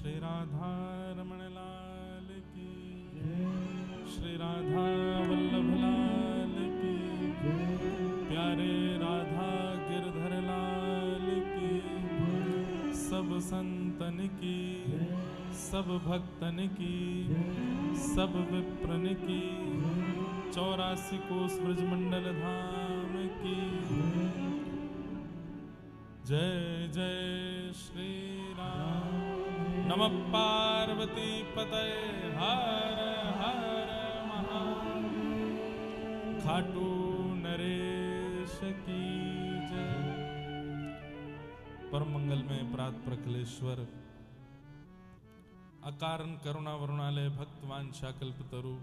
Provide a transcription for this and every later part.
श्री राधा रमण लाल की श्री राधा वल्लभ लाल की प्यारे राधा गिरधर लाल की सब संतन की सब भक्तन की सब विप्रन की 84 कोस ब्रजमंडल धाम की जय जय श्री राम। नमः पार्वती पतये हर हर महादेव। खाटू नरेश की जय। परम मंगल में प्रात प्रकलेश्वर अकारण करुणा वरुणालय भक्तवान शाकल्पतरु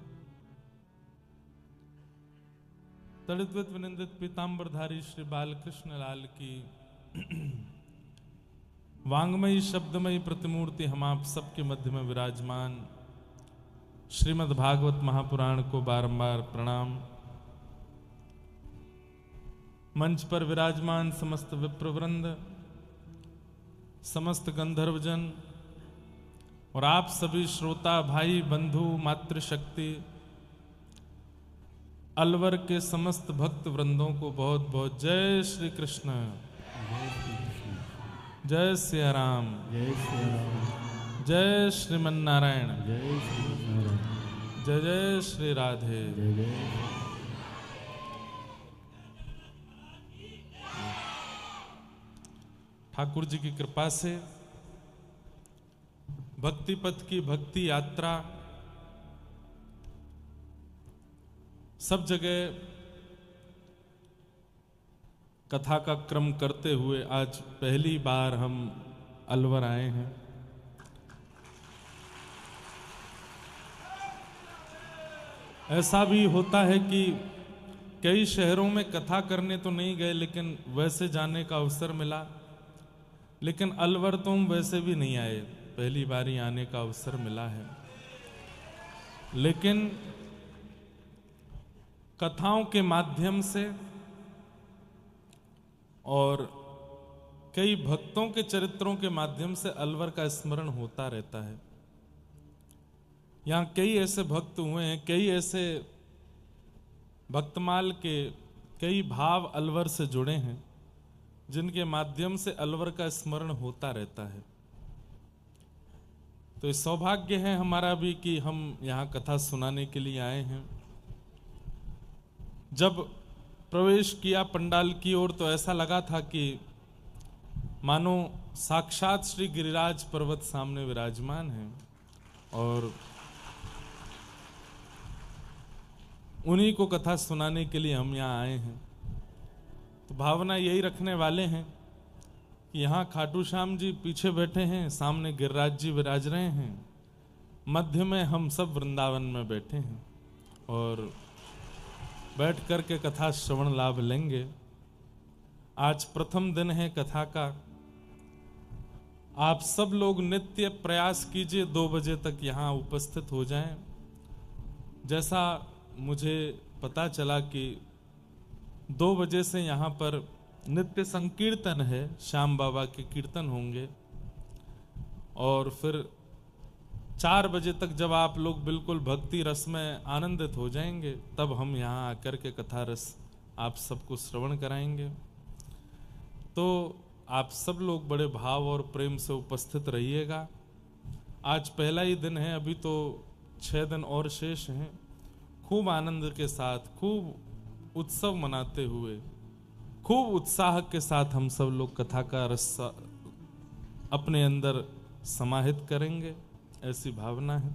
तड़िद्वत विनिंदित पीतांबरधारी श्री बालकृष्ण लाल की वांगमयी शब्दमयी प्रतिमूर्ति हम आप सबके मध्य में विराजमान श्रीमद् भागवत महापुराण को बारंबार प्रणाम। मंच पर विराजमान समस्त विप्रवृंद, समस्त गंधर्वजन और आप सभी श्रोता भाई बंधु मातृशक्ति अलवर के समस्त भक्त वृंदों को बहुत बहुत जय श्री कृष्ण, जय सिया राम, जय श्रीमन नारायण, जय जय श्री राधे। ठाकुर जी की कृपा से भक्ति पथ की भक्ति यात्रा सब जगह कथा का क्रम करते हुए आज पहली बार हम अलवर आए हैं। ऐसा भी होता है कि कई शहरों में कथा करने तो नहीं गए लेकिन वैसे जाने का अवसर मिला, लेकिन अलवर तो हम वैसे भी नहीं आए, पहली बार ही आने का अवसर मिला है। लेकिन कथाओं के माध्यम से और कई भक्तों के चरित्रों के माध्यम से अलवर का स्मरण होता रहता है। यहां कई ऐसे भक्त हुए हैं, कई ऐसे भक्तमाल के कई भाव अलवर से जुड़े हैं जिनके माध्यम से अलवर का स्मरण होता रहता है। तो ये सौभाग्य है हमारा भी कि हम यहां कथा सुनाने के लिए आए हैं। जब प्रवेश किया पंडाल की ओर तो ऐसा लगा था कि मानो साक्षात श्री गिरिराज पर्वत सामने विराजमान हैं और उन्हीं को कथा सुनाने के लिए हम यहाँ आए हैं। तो भावना यही रखने वाले हैं कि यहाँ खाटू श्याम जी पीछे बैठे हैं, सामने गिरिराज जी विराज रहे हैं, मध्य में हम सब वृंदावन में बैठे हैं और बैठ कर के कथा श्रवण लाभ लेंगे। आज प्रथम दिन है कथा का। आप सब लोग नित्य प्रयास कीजिए 2 बजे तक यहाँ उपस्थित हो जाएं। जैसा मुझे पता चला कि 2 बजे से यहाँ पर नित्य संकीर्तन है, श्याम बाबा के कीर्तन होंगे और फिर 4 बजे तक जब आप लोग बिल्कुल भक्ति रस में आनंदित हो जाएंगे तब हम यहाँ आकर के कथा रस आप सबको श्रवण कराएंगे। तो आप सब लोग बड़े भाव और प्रेम से उपस्थित रहिएगा। आज पहला ही दिन है, अभी तो 6 दिन और शेष हैं। खूब आनंद के साथ, खूब उत्सव मनाते हुए, खूब उत्साह के साथ हम सब लोग कथा का रस अपने अंदर समाहित करेंगे, ऐसी भावना है।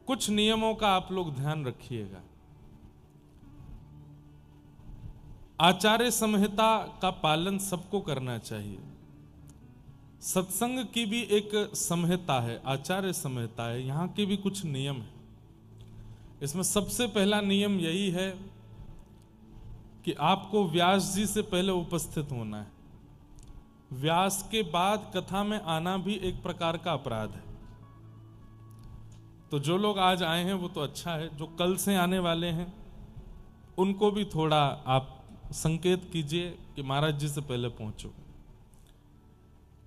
कुछ नियमों का आप लोग ध्यान रखिएगा। आचार्य संहिता का पालन सबको करना चाहिए। सत्संग की भी एक संहिता है, आचार्य संहिता है, यहां के भी कुछ नियम है। इसमें सबसे पहला नियम यही है कि आपको व्यास जी से पहले उपस्थित होना है। व्यास के बाद कथा में आना भी एक प्रकार का अपराध है। तो जो लोग आज आए हैं वो तो अच्छा है, जो कल से आने वाले हैं उनको भी थोड़ा आप संकेत कीजिए कि महाराज जी से पहले पहुंचो।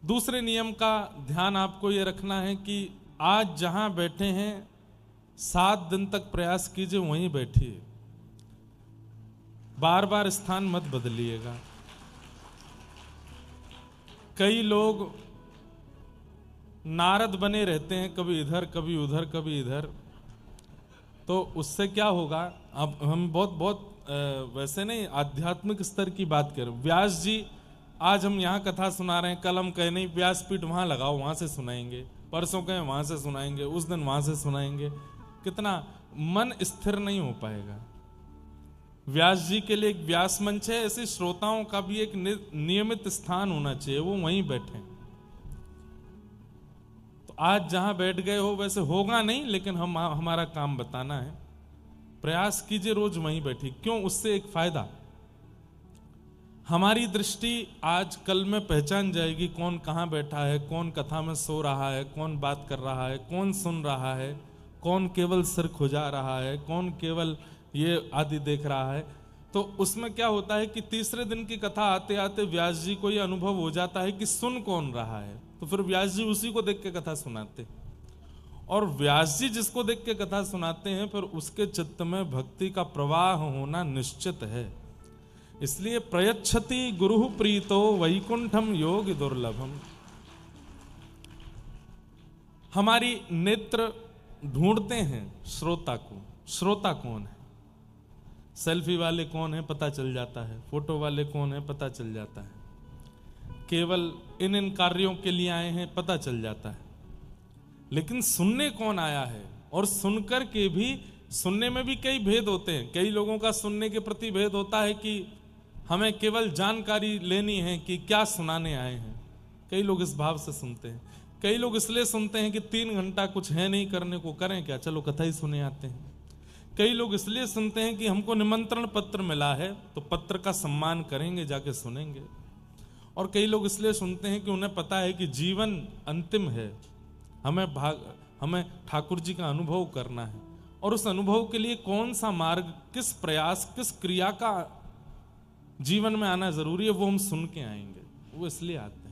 दूसरे नियम का ध्यान आपको यह रखना है कि आज जहां बैठे हैं 7 दिन तक प्रयास कीजिए वहीं बैठिए, बार बार स्थान मत बदलिएगा। कई लोग नारद बने रहते हैं, कभी इधर कभी उधर कभी इधर, तो उससे क्या होगा। अब हम बहुत वैसे नहीं आध्यात्मिक स्तर की बात करें। व्यास जी आज हम यहाँ कथा सुना रहे हैं, कल हम कहे नहीं व्यासपीठ वहां लगाओ वहां से सुनाएंगे, परसों कहें वहां से सुनाएंगे, उस दिन वहां से सुनाएंगे, कितना मन स्थिर नहीं हो पाएगा। व्यास जी के लिए एक व्यास मंच है, ऐसे श्रोताओं का भी एक नियमित स्थान होना चाहिए, वो वहीं बैठे। तो आज जहां बैठ गए हो वैसे होगा नहीं, लेकिन हमारा काम बताना है। प्रयास कीजिए रोज वहीं बैठी। क्यों? उससे एक फायदा, हमारी दृष्टि आज कल में पहचान जाएगी कौन कहां बैठा है, कौन कथा में सो रहा है, कौन बात कर रहा है, कौन सुन रहा है, कौन केवल सिर खुजा रहा है, कौन केवल ये आदि देख रहा है। तो उसमें क्या होता है कि तीसरे दिन की कथा आते आते व्यास जी को यह अनुभव हो जाता है कि सुन कौन रहा है, तो फिर व्यास जी उसी को देख के कथा सुनाते। और व्यास जी जिसको देख के कथा सुनाते हैं फिर उसके चित्त में भक्ति का प्रवाह होना निश्चित है। इसलिए प्रयच्छति गुरु प्रीतो वैकुंठम योग दुर्लभम। हमारी नेत्र ढूंढते हैं श्रोता को। श्रोता कौन है? सेल्फी वाले कौन है पता चल जाता है, फोटो वाले कौन है पता चल जाता है, केवल इन कार्यों के लिए आए हैं पता चल जाता है। लेकिन सुनने कौन आया है? और सुनकर के भी, सुनने में भी कई भेद होते हैं। कई लोगों का सुनने के प्रति भेद होता है कि हमें केवल जानकारी लेनी है कि क्या सुनाने आए हैं, कई लोग इस भाव से सुनते हैं। कई लोग इसलिए सुनते हैं कि 3 घंटा कुछ है नहीं करने को, करें क्या, चलो कथा ही सुने आते हैं। कई लोग इसलिए सुनते हैं कि हमको निमंत्रण पत्र मिला है तो पत्र का सम्मान करेंगे, जाके सुनेंगे। और कई लोग इसलिए सुनते हैं कि उन्हें पता है कि जीवन अंतिम है, हमें ठाकुर जी का अनुभव करना है, और उस अनुभव के लिए कौन सा मार्ग, किस प्रयास, किस क्रिया का जीवन में आना जरूरी है, वो हम सुन के आएंगे, वो इसलिए आते हैं।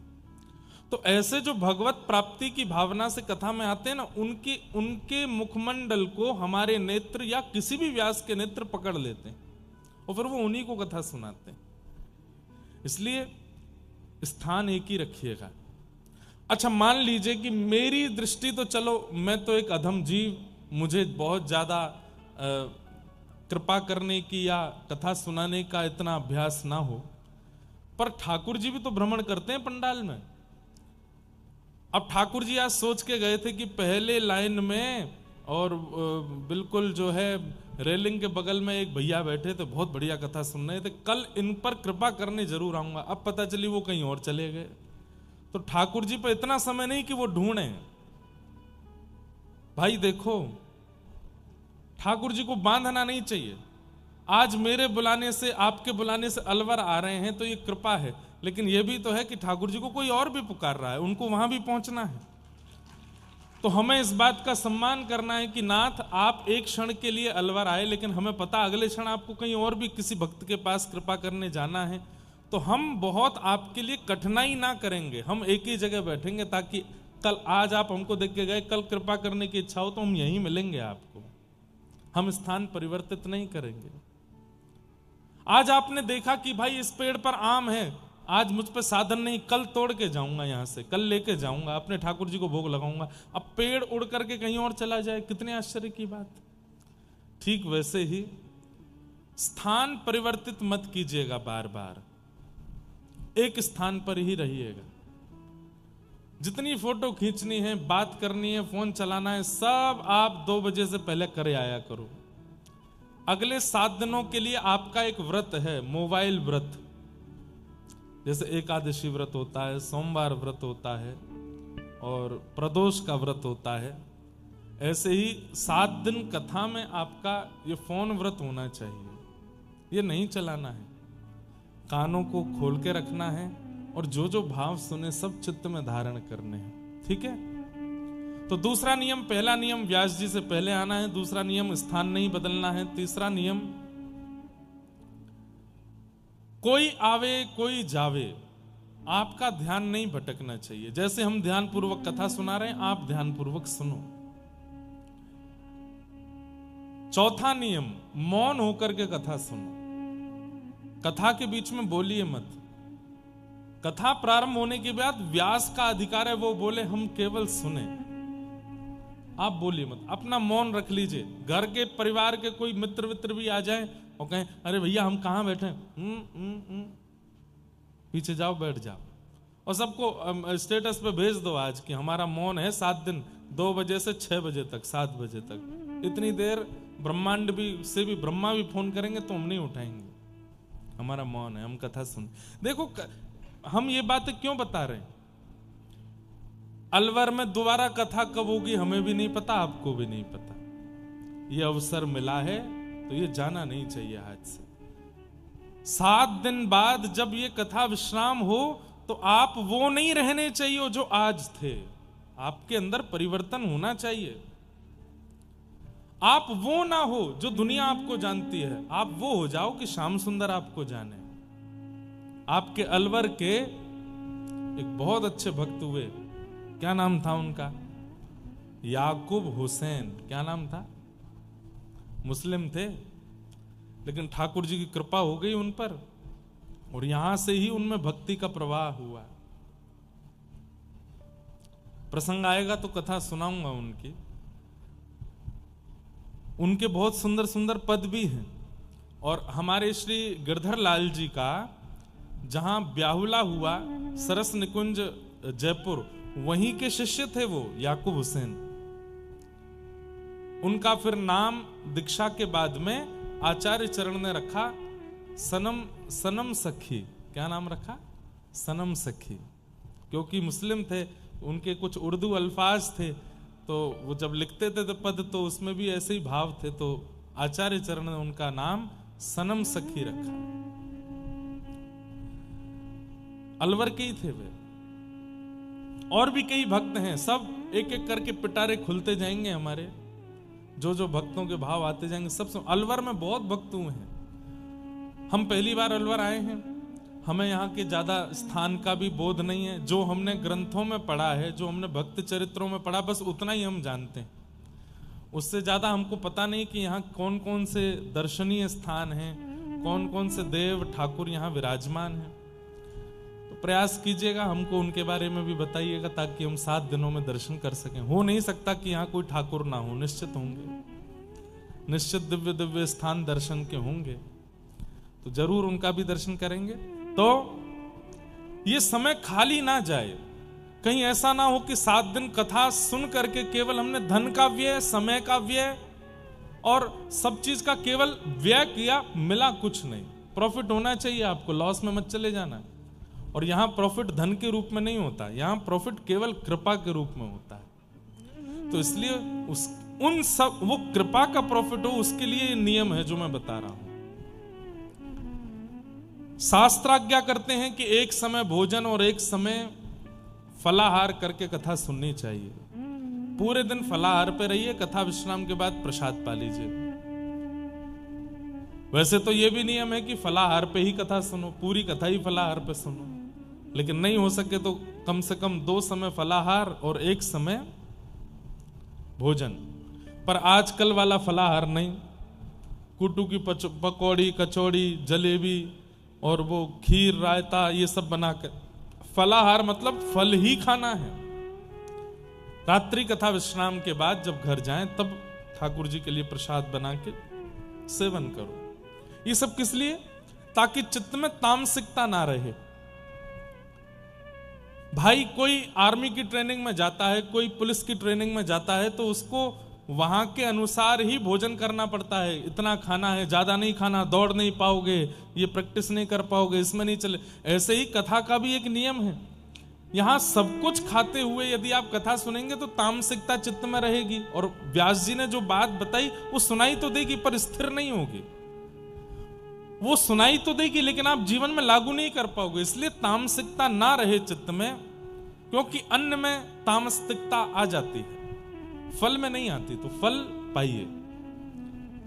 तो ऐसे जो भगवत प्राप्ति की भावना से कथा में आते हैं ना, उनके मुखमंडल को हमारे नेत्र या किसी भी व्यास के नेत्र पकड़ लेते हैं और फिर वो उन्हीं को कथा सुनाते हैं। इसलिए स्थान एक ही रखिएगा। अच्छा, मान लीजिए कि मेरी दृष्टि तो, चलो मैं तो एक अधम जीव, मुझे बहुत ज्यादा कृपा करने की या कथा सुनाने का इतना अभ्यास ना हो, पर ठाकुर जी भी तो भ्रमण करते हैं पंडाल में। अब ठाकुर जी आज सोच के गए थे कि पहले लाइन में और बिल्कुल जो है रेलिंग के बगल में एक भैया बैठे थे, बहुत बढ़िया कथा सुन रहे थे, कल इन पर कृपा करने जरूर आऊंगा। अब पता चली वो कहीं और चले गए। तो ठाकुर जी पर इतना समय नहीं कि वो ढूंढे। भाई देखो, ठाकुर जी को बांधना नहीं चाहिए। आज मेरे बुलाने से, आपके बुलाने से अलवर आ रहे हैं तो ये कृपा है, लेकिन ये भी तो है कि ठाकुर जी को कोई और भी पुकार रहा है, उनको वहां भी पहुंचना है। तो हमें इस बात का सम्मान करना है कि नाथ आप एक क्षण के लिए अलवर आए, लेकिन हमें पता अगले क्षण आपको कहीं और भी किसी भक्त के पास कृपा करने जाना है। तो हम बहुत आपके लिए कठिनाई ना करेंगे, हम एक ही जगह बैठेंगे ताकि कल, आज आप हमको देख के गए, कल कृपा करने की इच्छा हो तो हम यहीं मिलेंगे आपको। हम स्थान परिवर्तित नहीं करेंगे। आज आपने देखा कि भाई इस पेड़ पर आम है, आज मुझ पर साधन नहीं, कल तोड़ के जाऊंगा, यहां से कल लेके जाऊंगा, अपने ठाकुर जी को भोग लगाऊंगा। अब पेड़ उड़ करके कहीं और चला जाए, कितने आश्चर्य की बात। ठीक वैसे ही स्थान परिवर्तित मत कीजिएगा, बार बार एक स्थान पर ही रहिएगा। जितनी फोटो खींचनी है, बात करनी है, फोन चलाना है, सब आप 2 बजे से पहले करे आया करो। अगले 7 दिनों के लिए आपका एक व्रत है, मोबाइल व्रत। जैसे एकादशी व्रत होता है, सोमवार व्रत होता है और प्रदोष का व्रत होता है, ऐसे ही 7 दिन कथा में आपका ये फोन व्रत होना चाहिए। ये नहीं चलाना है, कानों को खोल के रखना है और जो जो भाव सुने सब चित्त में धारण करने हैं। ठीक है? तो दूसरा नियम, पहला नियम व्यास जी से पहले आना है, दूसरा नियम स्थान नहीं बदलना है, तीसरा नियम कोई आवे कोई जावे, आपका ध्यान नहीं भटकना चाहिए। जैसे हम ध्यान पूर्वक कथा सुना रहे हैं, आप ध्यान पूर्वक सुनो। चौथा नियम, मौन होकर के कथा सुनो। कथा के बीच में बोलिए मत। कथा प्रारंभ होने के बाद व्यास का अधिकार है वो बोले, हम केवल सुने, आप बोलिए मत। अपना मौन रख लीजिए। घर के परिवार के कोई मित्र वित्र भी आ जाए और कहें अरे भैया हम कहां बैठे, पीछे जाओ बैठ जाओ, और सबको स्टेटस पे भेज दो आज कि हमारा मौन है 7 दिन, 2 बजे से 6 बजे तक, 7 बजे तक। इतनी देर ब्रह्मांड से भी ब्रह्मा भी फोन करेंगे तो हम नहीं उठाएंगे, हमारा मौन है, हम कथा सुन। देखो हम ये बातें क्यों बता रहे हैं? अलवर में दोबारा कथा कब होगी हमें भी नहीं पता, आपको भी नहीं पता। ये अवसर मिला है तो ये जाना नहीं चाहिए हाथ से। 7 दिन बाद जब ये कथा विश्राम हो तो आप वो नहीं रहने चाहिए जो आज थे। आपके अंदर परिवर्तन होना चाहिए। आप वो ना हो जो दुनिया आपको जानती है, आप वो हो जाओ कि श्याम सुंदर आपको जाने। आपके अलवर के एक बहुत अच्छे भक्त हुए, क्या नाम था उनका? याकूब हुसैन। क्या नाम था? मुस्लिम थे, लेकिन ठाकुर जी की कृपा हो गई उन पर, और यहां से ही उनमें भक्ति का प्रवाह हुआ। प्रसंग आएगा तो कथा सुनाऊंगा उनकी। उनके बहुत सुंदर सुंदर पद भी हैं। और हमारे श्री गिरधर लाल जी का जहां ब्याहुला हुआ सरस निकुंज जयपुर, वहीं के शिष्य थे वो याकूब हुसैन। उनका फिर नाम दीक्षा के बाद में आचार्य चरण ने रखा सनम सखी। क्या नाम रखा? सनम सखी। क्योंकि मुस्लिम थे, उनके कुछ उर्दू अल्फाज थे, तो वो जब लिखते थे तो पद तो उसमें भी ऐसे ही भाव थे, तो आचार्य चरण ने उनका नाम सनम सखी रखा। अलवर के ही थे वे। और भी कई भक्त हैं, सब एक एक करके पिटारे खुलते जाएंगे हमारे। जो जो भक्तों के भाव आते जाएंगे सब। अलवर में बहुत भक्त हुए हैं। हम पहली बार अलवर आए हैं, हमें यहाँ के ज्यादा स्थान का भी बोध नहीं है। जो हमने ग्रंथों में पढ़ा है, जो हमने भक्त चरित्रों में पढ़ा, बस उतना ही हम जानते हैं। उससे ज्यादा हमको पता नहीं कि यहाँ कौन कौन से दर्शनीय स्थान हैं, कौन कौन से देव ठाकुर यहाँ विराजमान हैं। तो प्रयास कीजिएगा, हमको उनके बारे में भी बताइएगा, ताकि हम 7 दिनों में दर्शन कर सकें। हो नहीं सकता कि यहाँ कोई ठाकुर ना हो, निश्चित होंगे, निश्चित दिव्य दिव्य स्थान दर्शन के होंगे, तो जरूर उनका भी दर्शन करेंगे। तो ये समय खाली ना जाए। कहीं ऐसा ना हो कि 7 दिन कथा सुन करके केवल हमने धन का व्यय, समय का व्यय और सब चीज का केवल व्यय किया, मिला कुछ नहीं। प्रॉफिट होना चाहिए आपको, लॉस में मत चले जाना। और यहां प्रॉफिट धन के रूप में नहीं होता, यहां प्रॉफिट केवल कृपा के रूप में होता है। तो इसलिए वो कृपा का प्रॉफिट हो, उसके लिए नियम है जो मैं बता रहा हूं। शास्त्र आज्ञा करते हैं कि एक समय भोजन और एक समय फलाहार करके कथा सुननी चाहिए। पूरे दिन फलाहार पे रहिए, कथा विश्राम के बाद प्रसाद पा लीजिए। वैसे तो ये भी नियम है कि फलाहार पे ही कथा सुनो, पूरी कथा ही फलाहार पे सुनो, लेकिन नहीं हो सके तो कम से कम 2 समय फलाहार और 1 समय भोजन। पर आजकल वाला फलाहार नहीं, कुटू की पकौड़ी, कचौड़ी, जलेबी और वो खीर, रायता, ये सब बनाकर। फलाहार मतलब फल ही खाना है। रात्रि कथा विश्राम के बाद जब घर जाएं तब ठाकुर जी के लिए प्रसाद बना के सेवन करो। ये सब किस लिए? ताकि चित्त में तामसिकता ना रहे। भाई कोई आर्मी की ट्रेनिंग में जाता है, कोई पुलिस की ट्रेनिंग में जाता है, तो उसको वहां के अनुसार ही भोजन करना पड़ता है। इतना खाना है, ज्यादा नहीं खाना, दौड़ नहीं पाओगे, ये प्रैक्टिस नहीं कर पाओगे, इसमें नहीं चले। ऐसे ही कथा का भी एक नियम है। यहां सब कुछ खाते हुए यदि आप कथा सुनेंगे तो तामसिकता चित्त में रहेगी, और व्यास जी ने जो बात बताई वो सुनाई तो देगी पर स्थिर नहीं होगी। वो सुनाई तो देगी लेकिन आप जीवन में लागू नहीं कर पाओगे। इसलिए तामसिकता ना रहे चित्त में, क्योंकि अन्न में तामसिकता आ जाती है, फल में नहीं आती। तो फल पाइए,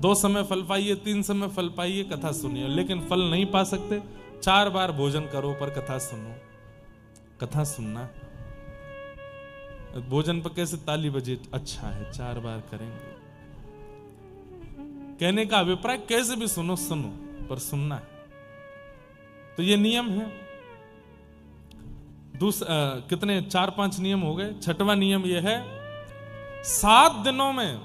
2 समय फल पाइए, 3 समय फल पाइए, कथा सुनिए। लेकिन फल नहीं पा सकते, 4 बार भोजन करो पर कथा सुनो। कथा सुनना। भोजन पर कैसे ताली बजे, अच्छा है, 4 बार करेंगे। कहने का अभिप्राय कैसे भी सुनो पर सुनना है। तो ये नियम है। कितने 4-5 नियम हो गए। 6वां नियम यह है, 7 दिनों में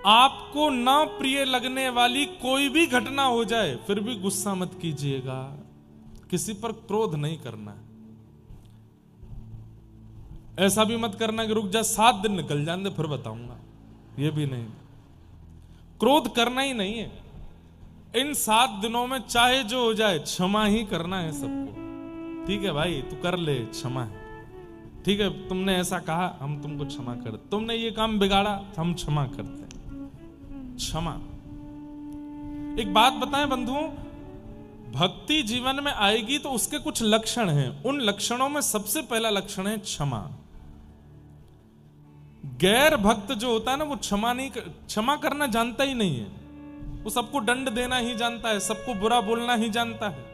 आपको ना प्रिय लगने वाली कोई भी घटना हो जाए फिर भी गुस्सा मत कीजिएगा, किसी पर क्रोध नहीं करना। ऐसा भी मत करना कि रुक जा 7 दिन निकल जाने फिर बताऊंगा, ये भी नहीं। क्रोध करना ही नहीं है। इन 7 दिनों में चाहे जो हो जाए क्षमा ही करना है सबको। ठीक है भाई, तू कर ले, क्षमा है। ठीक है, तुमने ऐसा कहा, हम तुमको क्षमा कर, तुमने ये काम बिगाड़ा, हम क्षमा करते हैं। क्षमा। एक बात बताएं बंधुओं, भक्ति जीवन में आएगी तो उसके कुछ लक्षण हैं। उन लक्षणों में सबसे पहला लक्षण है क्षमा। गैर भक्त जो होता है ना, वो क्षमा करना जानता ही नहीं है। वो सबको दंड देना ही जानता है, सबको बुरा बोलना ही जानता है।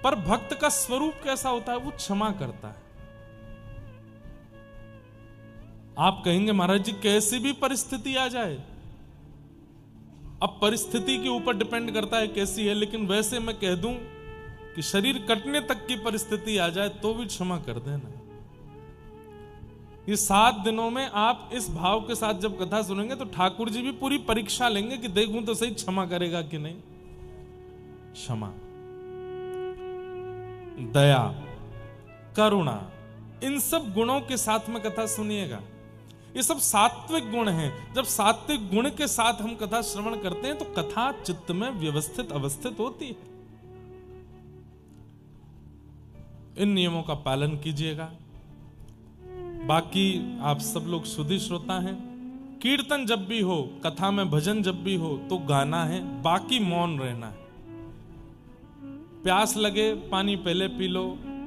पर भक्त का स्वरूप कैसा होता है? वो क्षमा करता है। आप कहेंगे महाराज जी कैसी भी परिस्थिति आ जाए, अब परिस्थिति के ऊपर डिपेंड करता है कैसी है, लेकिन वैसे मैं कह दूं कि शरीर कटने तक की परिस्थिति आ जाए तो भी क्षमा कर देना। ये 7 दिनों में आप इस भाव के साथ जब कथा सुनेंगे तो ठाकुर जी भी पूरी परीक्षा लेंगे कि देखूं तो सही क्षमा करेगा कि नहीं। क्षमा, दया, करुणा, इन सब गुणों के साथ में कथा सुनिएगा। ये सब सात्विक गुण हैं। जब सात्विक गुण के साथ हम कथा श्रवण करते हैं तो कथा चित्त में व्यवस्थित अवस्थित होती है। इन नियमों का पालन कीजिएगा। बाकी आप सब लोग सुधी श्रोता हैं। कीर्तन जब भी हो, कथा में भजन जब भी हो तो गाना है, बाकी मौन रहना है। प्यास लगे पानी पहले पी लो,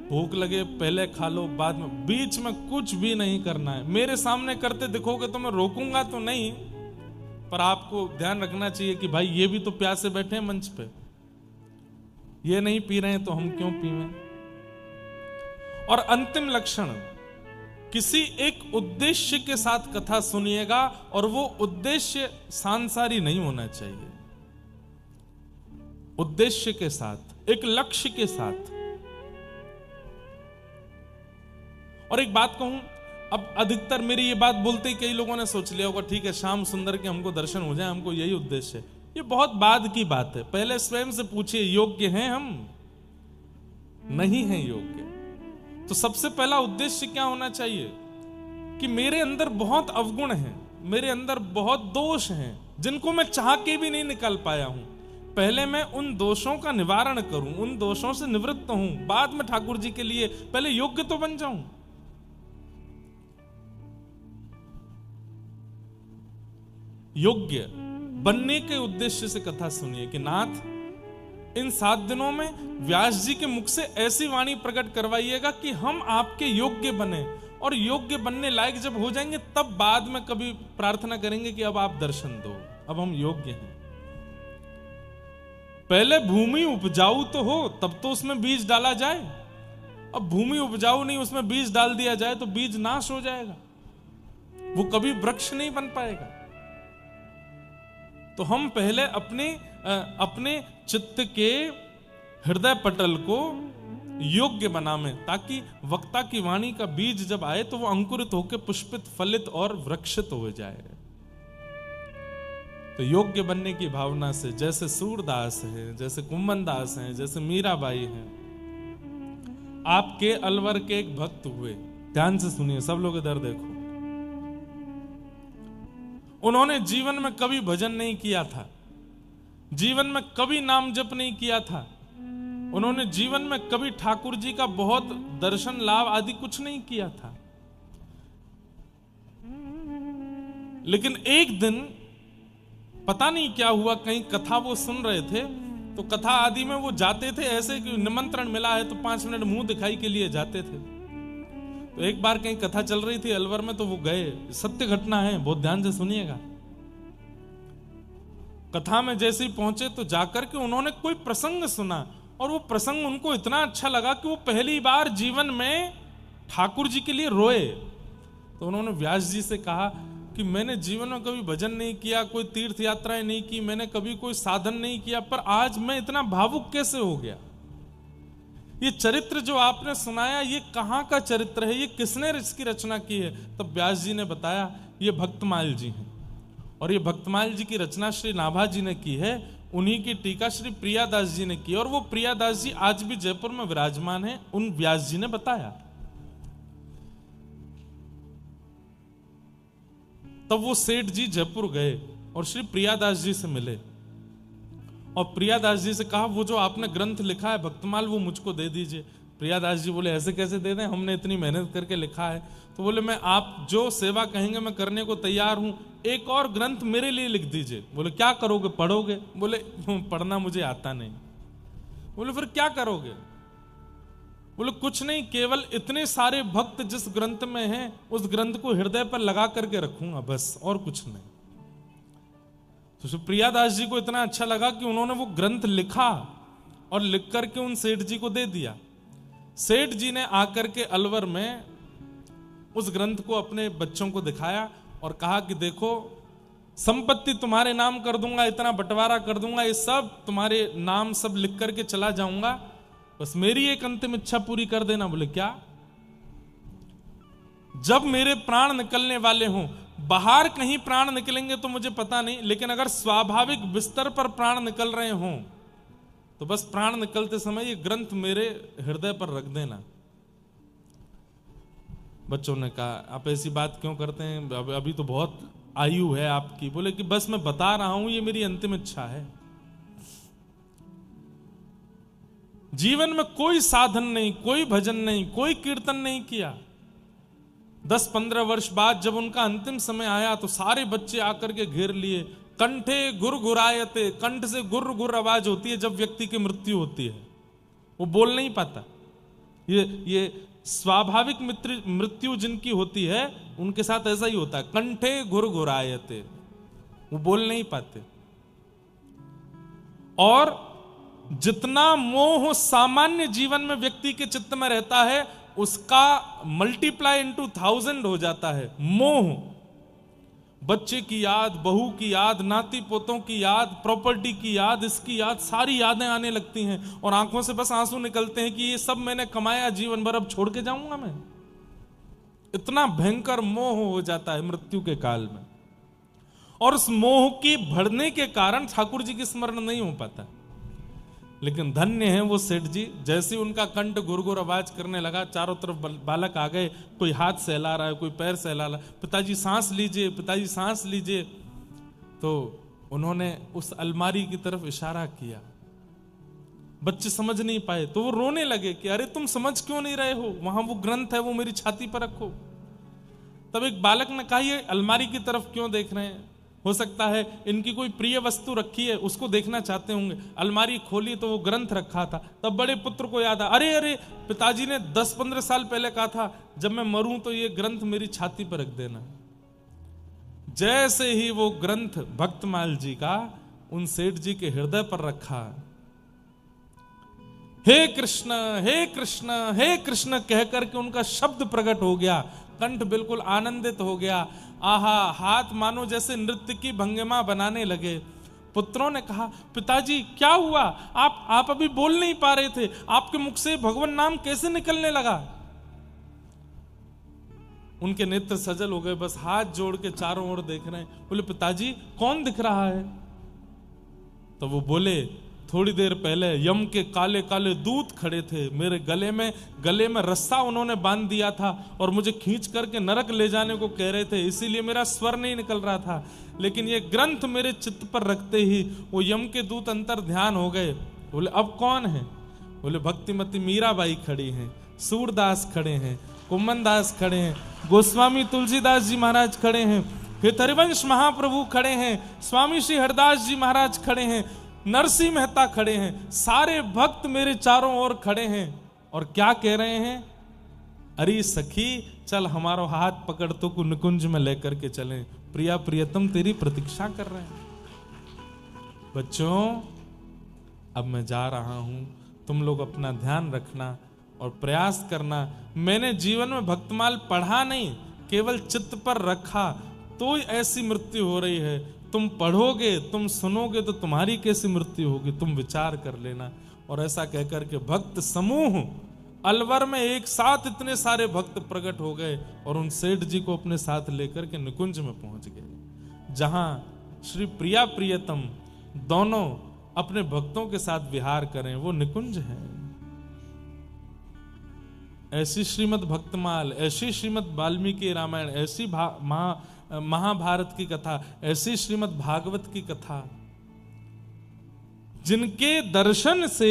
भूख लगे पहले खा लो, बाद में, बीच में कुछ भी नहीं करना है। मेरे सामने करते दिखोगे तो मैं रोकूंगा तो नहीं, पर आपको ध्यान रखना चाहिए कि भाई ये भी तो प्यासे बैठे हैं मंच पे, ये नहीं पी रहे हैं तो हम क्यों पीवें। और अंतिम लक्षण, किसी एक उद्देश्य के साथ कथा सुनिएगा और वो उद्देश्य सांसारी नहीं होना चाहिए। उद्देश्य के साथ, एक लक्ष्य के साथ। और एक बात कहूं, अब अधिकतर मेरी ये बात बोलते ही कई लोगों ने सोच लिया होगा ठीक है श्याम सुंदर के हमको दर्शन हो जाए, हमको यही उद्देश्य है। ये बहुत बाद की बात है। पहले स्वयं से पूछिए योग्य हैं हम? नहीं हैं योग्य। तो सबसे पहला उद्देश्य क्या होना चाहिए कि मेरे अंदर बहुत अवगुण हैं, मेरे अंदर बहुत दोष हैं जिनको मैं चाह के भी नहीं निकाल पाया हूं। पहले मैं उन दोषों का निवारण करूं, उन दोषों से निवृत्त हूं, बाद में ठाकुर जी के लिए पहले योग्य तो बन जाऊं। योग्य बनने के उद्देश्य से कथा सुनिए कि नाथ इन 7 दिनों में व्यास जी के मुख से ऐसी वाणी प्रकट करवाइएगा कि हम आपके योग्य बने, और योग्य बनने लायक जब हो जाएंगे तब बाद में कभी प्रार्थना करेंगे कि अब आप दर्शन दो, अब हम योग्य हैं। पहले भूमि उपजाऊ तो हो तब तो उसमें बीज डाला जाए। अब भूमि उपजाऊ नहीं, उसमें बीज डाल दिया जाए तो बीज नाश हो जाएगा, वो कभी वृक्ष नहीं बन पाएगा। तो हम पहले अपने चित्त के हृदय पटल को योग्य बनावें, ताकि वक्ता की वाणी का बीज जब आए तो वो अंकुरित होकर पुष्पित, फलित और वृक्षित हो जाए। तो योग्य बनने की भावना से, जैसे सूरदास है, जैसे कुंभन दास हैं, जैसे मीराबाई हैं, आपके अलवर के एक भक्त हुए। ध्यान से सुनिए, सब लोग इधर देखो। उन्होंने जीवन में कभी भजन नहीं किया था, जीवन में कभी नाम जप नहीं किया था, उन्होंने जीवन में कभी ठाकुर जी का बहुत दर्शन लाभ आदि कुछ नहीं किया था। लेकिन एक दिन पता नहीं क्या हुआ, कहीं कथा वो सुन रहे थे, तो कथा आदि में वो जाते थे ऐसे कि निमंत्रण मिला है तो 5 मिनट मुंह दिखाई के लिए जाते थे। तो एक बार कहीं कथा चल रही थी अलवर में, तो वो गए। सत्य घटना है, बहुत ध्यान से सुनिएगा। कथा में जैसे ही पहुंचे तो जाकर के उन्होंने कोई प्रसंग सुना और वो प्रसंग उनको इतना अच्छा लगा कि वो पहली बार जीवन में ठाकुर जी के लिए रोए। तो उन्होंने व्यास जी से कहा कि मैंने जीवन में कभी भजन नहीं किया, कोई तीर्थ यात्राएं नहीं की, मैंने कभी कोई साधन नहीं किया, पर आज मैं इतना भावुक कैसे हो गया? ये चरित्र जो आपने सुनाया, ये कहाँ का चरित्र है, ये किसने इसकी रचना की है? तब व्यास जी ने बताया ये भक्तमाल जी हैं, और ये भक्तमाल जी की रचना श्री नाभा जी ने की है, उन्हीं की टीका श्री प्रियादास जी ने की, और वो प्रियादास जी आज भी जयपुर में विराजमान है, उन व्यास जी ने बताया। तब वो सेठ जी जयपुर गए और श्री प्रियादास जी से मिले, और प्रियादास जी से कहा वो जो आपने ग्रंथ लिखा है भक्तमाल, वो मुझको दे दीजिए। प्रियादास जी बोले ऐसे कैसे दे दें, हमने इतनी मेहनत करके लिखा है। तो बोले मैं आप जो सेवा कहेंगे मैं करने को तैयार हूं, एक और ग्रंथ मेरे लिए लिख दीजिए। बोले क्या करोगे, पढ़ोगे? बोले पढ़ना मुझे आता नहीं। बोले फिर क्या करोगे? बोले कुछ नहीं, केवल इतने सारे भक्त जिस ग्रंथ में हैं उस ग्रंथ को हृदय पर लगा करके रखूंगा, बस, और कुछ नहीं। तो प्रियादास जी को इतना अच्छा लगा कि उन्होंने वो ग्रंथ लिखा और लिख करके उन सेठ जी को दे दिया। सेठ जी ने आकर के अलवर में उस ग्रंथ को अपने बच्चों को दिखाया और कहा कि देखो, संपत्ति तुम्हारे नाम कर दूंगा, इतना बंटवारा कर दूंगा, ये सब तुम्हारे नाम सब लिख करके चला जाऊंगा, बस मेरी एक अंतिम इच्छा पूरी कर देना। बोले क्या? जब मेरे प्राण निकलने वाले हों, बाहर कहीं प्राण निकलेंगे तो मुझे पता नहीं, लेकिन अगर स्वाभाविक बिस्तर पर प्राण निकल रहे हों तो बस प्राण निकलते समय ये ग्रंथ मेरे हृदय पर रख देना। बच्चों ने कहा आप ऐसी बात क्यों करते हैं, अभी तो बहुत आयु है आपकी। बोले कि बस मैं बता रहा हूं, ये मेरी अंतिम इच्छा है। जीवन में कोई साधन नहीं, कोई भजन नहीं, कोई कीर्तन नहीं किया। 10-15 वर्ष बाद जब उनका अंतिम समय आया तो सारे बच्चे आकर के घेर लिए। कंठे गुरगुरायते, कंठ से गुर गुर आवाज होती है जब व्यक्ति की मृत्यु होती है, वो बोल नहीं पाता। ये स्वाभाविक मृत्यु जिनकी होती है उनके साथ ऐसा ही होता है, कंठे गुरगुरायते, वो बोल नहीं पाते। और जितना मोह सामान्य जीवन में व्यक्ति के चित्त में रहता है उसका मल्टीप्लाई इनटू 1000 हो जाता है। मोह, बच्चे की याद, बहू की याद, नाती पोतों की याद, प्रॉपर्टी की याद, इसकी याद, सारी यादें आने लगती हैं और आंखों से बस आंसू निकलते हैं कि ये सब मैंने कमाया जीवन भर, अब छोड़ के जाऊंगा मैं। इतना भयंकर मोह हो जाता है मृत्यु के काल में, और उस मोह की बढ़ने के कारण ठाकुर जी की स्मरण नहीं हो पाता। लेकिन धन्य है वो सेठ जी, जैसे उनका कंठ गुरगुर आवाज करने लगा, चारों तरफ बालक आ गए, कोई हाथ सहला रहा है, कोई पैर सहला रहा है, पिताजी सांस लीजिए, पिताजी सांस लीजिए। तो उन्होंने उस अलमारी की तरफ इशारा किया। बच्चे समझ नहीं पाए तो वो रोने लगे कि अरे तुम समझ क्यों नहीं रहे हो, वहां वो ग्रंथ है, वो मेरी छाती पर रखो। तब एक बालक ने कहा ये अलमारी की तरफ क्यों देख रहे हैं, हो सकता है इनकी कोई प्रिय वस्तु रखी है उसको देखना चाहते होंगे। अलमारी खोली तो वो ग्रंथ रखा था। तब बड़े पुत्र को याद आया, अरे अरे पिताजी ने 10-15 साल पहले कहा था जब मैं मरूं तो ये ग्रंथ मेरी छाती पर रख देना। जैसे ही वो ग्रंथ भक्तमाल जी का उन सेठ जी के हृदय पर रखा, हे कृष्ण हे कृष्ण हे कृष्ण कह करके उनका शब्द प्रकट हो गया, कंठ बिल्कुल आनंदित हो गया। आहा, हाथ मानो जैसे नृत्य की भंगिमा बनाने लगे। पुत्रों ने कहा पिताजी क्या हुआ, आप अभी बोल नहीं पा रहे थे, आपके मुख से भगवान नाम कैसे निकलने लगा? उनके नेत्र सजल हो गए, बस हाथ जोड़ के चारों ओर देख रहे हैं। बोले पिताजी कौन दिख रहा है? तो वो बोले थोड़ी देर पहले यम के काले काले दूत खड़े थे, मेरे गले में रस्सा उन्होंने बांध दिया था और मुझे खींच करके नरक ले जाने को कह रहे थे, इसीलिए मेरा स्वर नहीं निकल रहा था। लेकिन ये ग्रंथ मेरे चित्त पर रखते ही वो यम के दूत अंतर ध्यान हो गए। बोले अब कौन है? बोले भक्तिमती मीराबाई खड़ी हैं, सूरदास खड़े हैं, कुम्मन दास खड़े हैं, गोस्वामी तुलसीदास जी महाराज खड़े हैं, फिर हरिवंश महाप्रभु खड़े हैं, स्वामी श्री हरदास जी महाराज खड़े हैं, नरसिंह मेहता खड़े हैं, सारे भक्त मेरे चारों ओर खड़े हैं। और क्या कह रहे हैं? अरे सखी चल हमारा हाथ पकड़ तो को निकुंज में लेकर के चलें, प्रिया प्रियतम तेरी प्रतीक्षा कर रहे हैं। बच्चों अब मैं जा रहा हूं, तुम लोग अपना ध्यान रखना और प्रयास करना। मैंने जीवन में भक्तमाल पढ़ा नहीं, केवल चित्त पर रखा, तो ऐसी मृत्यु हो रही है। तुम पढ़ोगे, तुम सुनोगे तो तुम्हारी कैसी मृत्यु होगी, तुम विचार कर लेना। और ऐसा कहकर के भक्त समूह अलवर में एक साथ इतने सारे भक्त प्रकट हो गए और उन सेठ जी को अपने साथ लेकर के निकुंज में पहुंच गए, जहां श्री प्रिया प्रियतम दोनों अपने भक्तों के साथ विहार करें, वो निकुंज है। ऐसी श्रीमद् भक्तमाल, ऐसी श्रीमद् वाल्मीकि रामायण, ऐसी महाभारत की कथा, ऐसी श्रीमद् भागवत की कथा, जिनके दर्शन से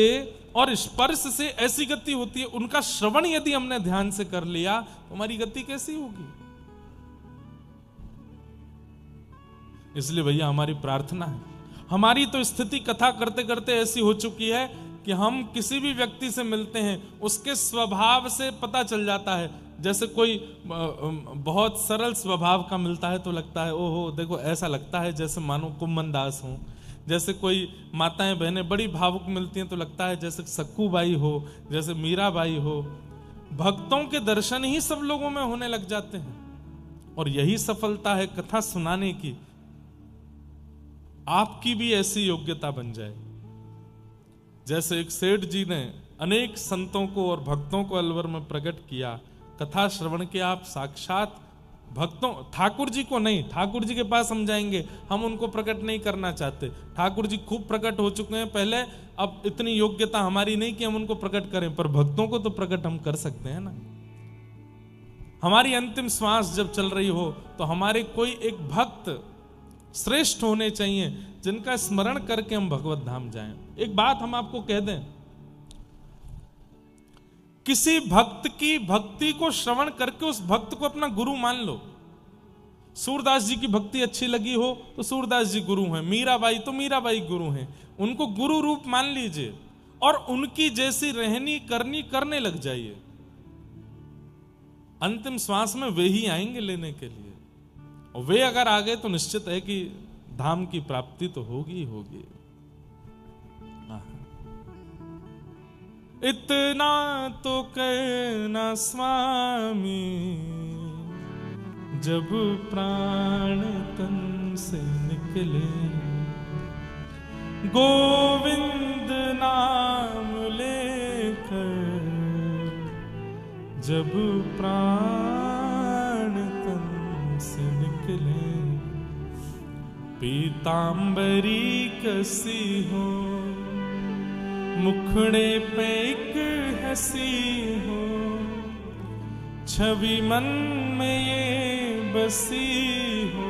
और स्पर्श से ऐसी गति होती है, उनका श्रवण यदि हमने ध्यान से कर लिया तो हमारी गति कैसी होगी। इसलिए भैया हमारी प्रार्थना है, हमारी तो स्थिति कथा करते करते ऐसी हो चुकी है कि हम किसी भी व्यक्ति से मिलते हैं, उसके स्वभाव से पता चल जाता है। जैसे कोई बहुत सरल स्वभाव का मिलता है तो लगता है ओहो देखो, ऐसा लगता है जैसे मानो कुम्मन दास हो। जैसे कोई माताएं बहनें बड़ी भावुक मिलती हैं तो लगता है जैसे सक्कू बाई हो, जैसे मीरा बाई हो। भक्तों के दर्शन ही सब लोगों में होने लग जाते हैं और यही सफलता है कथा सुनाने की। आपकी भी ऐसी योग्यता बन जाए जैसे एक सेठ जी ने अनेक संतों को और भक्तों को अलवर में प्रकट किया। कथा श्रवण के आप साक्षात भक्तों, ठाकुर जी को नहीं, ठाकुर जी के पास हम जाएंगे, हम उनको प्रकट नहीं करना चाहते। ठाकुर जी खूब प्रकट हो चुके हैं पहले, अब इतनी योग्यता हमारी नहीं कि हम उनको प्रकट करें, पर भक्तों को तो प्रकट हम कर सकते हैं ना। हमारी अंतिम श्वास जब चल रही हो तो हमारे कोई एक भक्त श्रेष्ठ होने चाहिए जिनका स्मरण करके हम भगवत धाम जाएं। एक बात हम आपको कह दें, किसी भक्त की भक्ति को श्रवण करके उस भक्त को अपना गुरु मान लो। सूरदास जी की भक्ति अच्छी लगी हो तो सूरदास जी गुरु हैं, मीराबाई तो मीराबाई गुरु हैं, उनको गुरु रूप मान लीजिए और उनकी जैसी रहनी करनी करने लग जाइए। अंतिम श्वास में वे ही आएंगे लेने के लिए, और वे अगर आ गए तो निश्चित है कि धाम की प्राप्ति तो होगी ही होगी। इतना तो कहना स्वामी, जब प्राण तन से निकले, गोविंद नाम लेकर जब प्राण तन से निकले, पीतांबरी कसी हो, मुखड़े पे एक हंसी हो, छवि मन में ये बसी हो,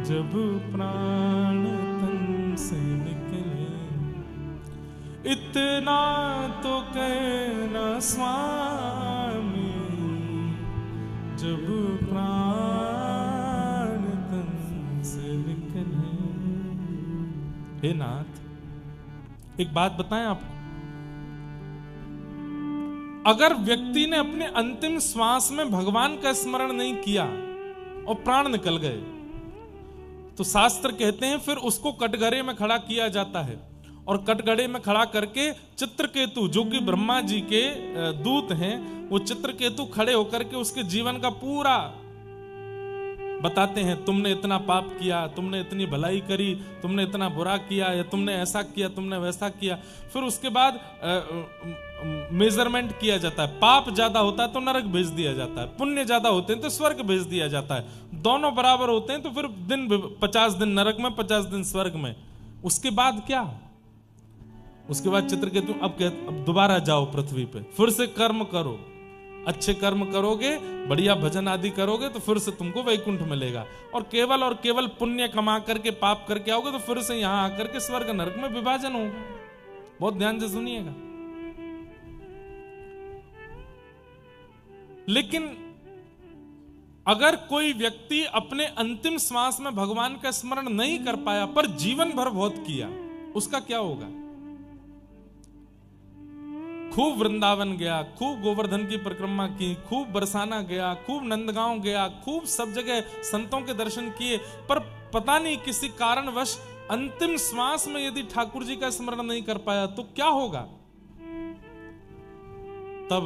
जब प्राण तन से निकले, इतना तो कहना स्वामी, जब प्राण तन से निकले। हे नाथ, एक बात बताएं आपको, अगर व्यक्ति ने अपने अंतिम श्वास में भगवान का स्मरण नहीं किया और प्राण निकल गए तो शास्त्र कहते हैं फिर उसको कटघरे में खड़ा किया जाता है, और कटघरे में खड़ा करके चित्रकेतु जो कि ब्रह्मा जी के दूत हैं, वो चित्रकेतु खड़े होकर के उसके जीवन का पूरा बताते हैं। तुमने इतना पाप किया, तुमने इतनी भलाई करी, तुमने इतना बुरा किया, या तुमने ऐसा किया, तुमने वैसा किया। फिर उसके बाद मेजरमेंट किया जाता है। पाप ज्यादा होता है तो नरक भेज दिया जाता है, पुण्य ज्यादा होते हैं तो स्वर्ग भेज दिया जाता है। दोनों बराबर होते हैं तो फिर 50 दिन नरक में, 50 दिन स्वर्ग में। उसके बाद क्या? उसके बाद चित्रकेतु अब दोबारा जाओ पृथ्वी पे, फिर से कर्म करो, अच्छे कर्म करोगे, बढ़िया भजन आदि करोगे तो फिर से तुमको वैकुंठ मिलेगा, और केवल पुण्य कमा करके पाप करके आओगे तो फिर से यहां आकर के स्वर्ग नरक में विभाजन होगा। बहुत ध्यान से सुनिएगा। लेकिन अगर कोई व्यक्ति अपने अंतिम श्वास में भगवान का स्मरण नहीं कर पाया पर जीवन भर बहुत किया, उसका क्या होगा? खूब वृंदावन गया, खूब गोवर्धन की परिक्रमा की, खूब बरसाना गया, खूब नंदगांव गया, खूब सब जगह संतों के दर्शन किए, पर पता नहीं किसी कारणवश अंतिम श्वास में यदि ठाकुर जी का स्मरण नहीं कर पाया तो क्या होगा? तब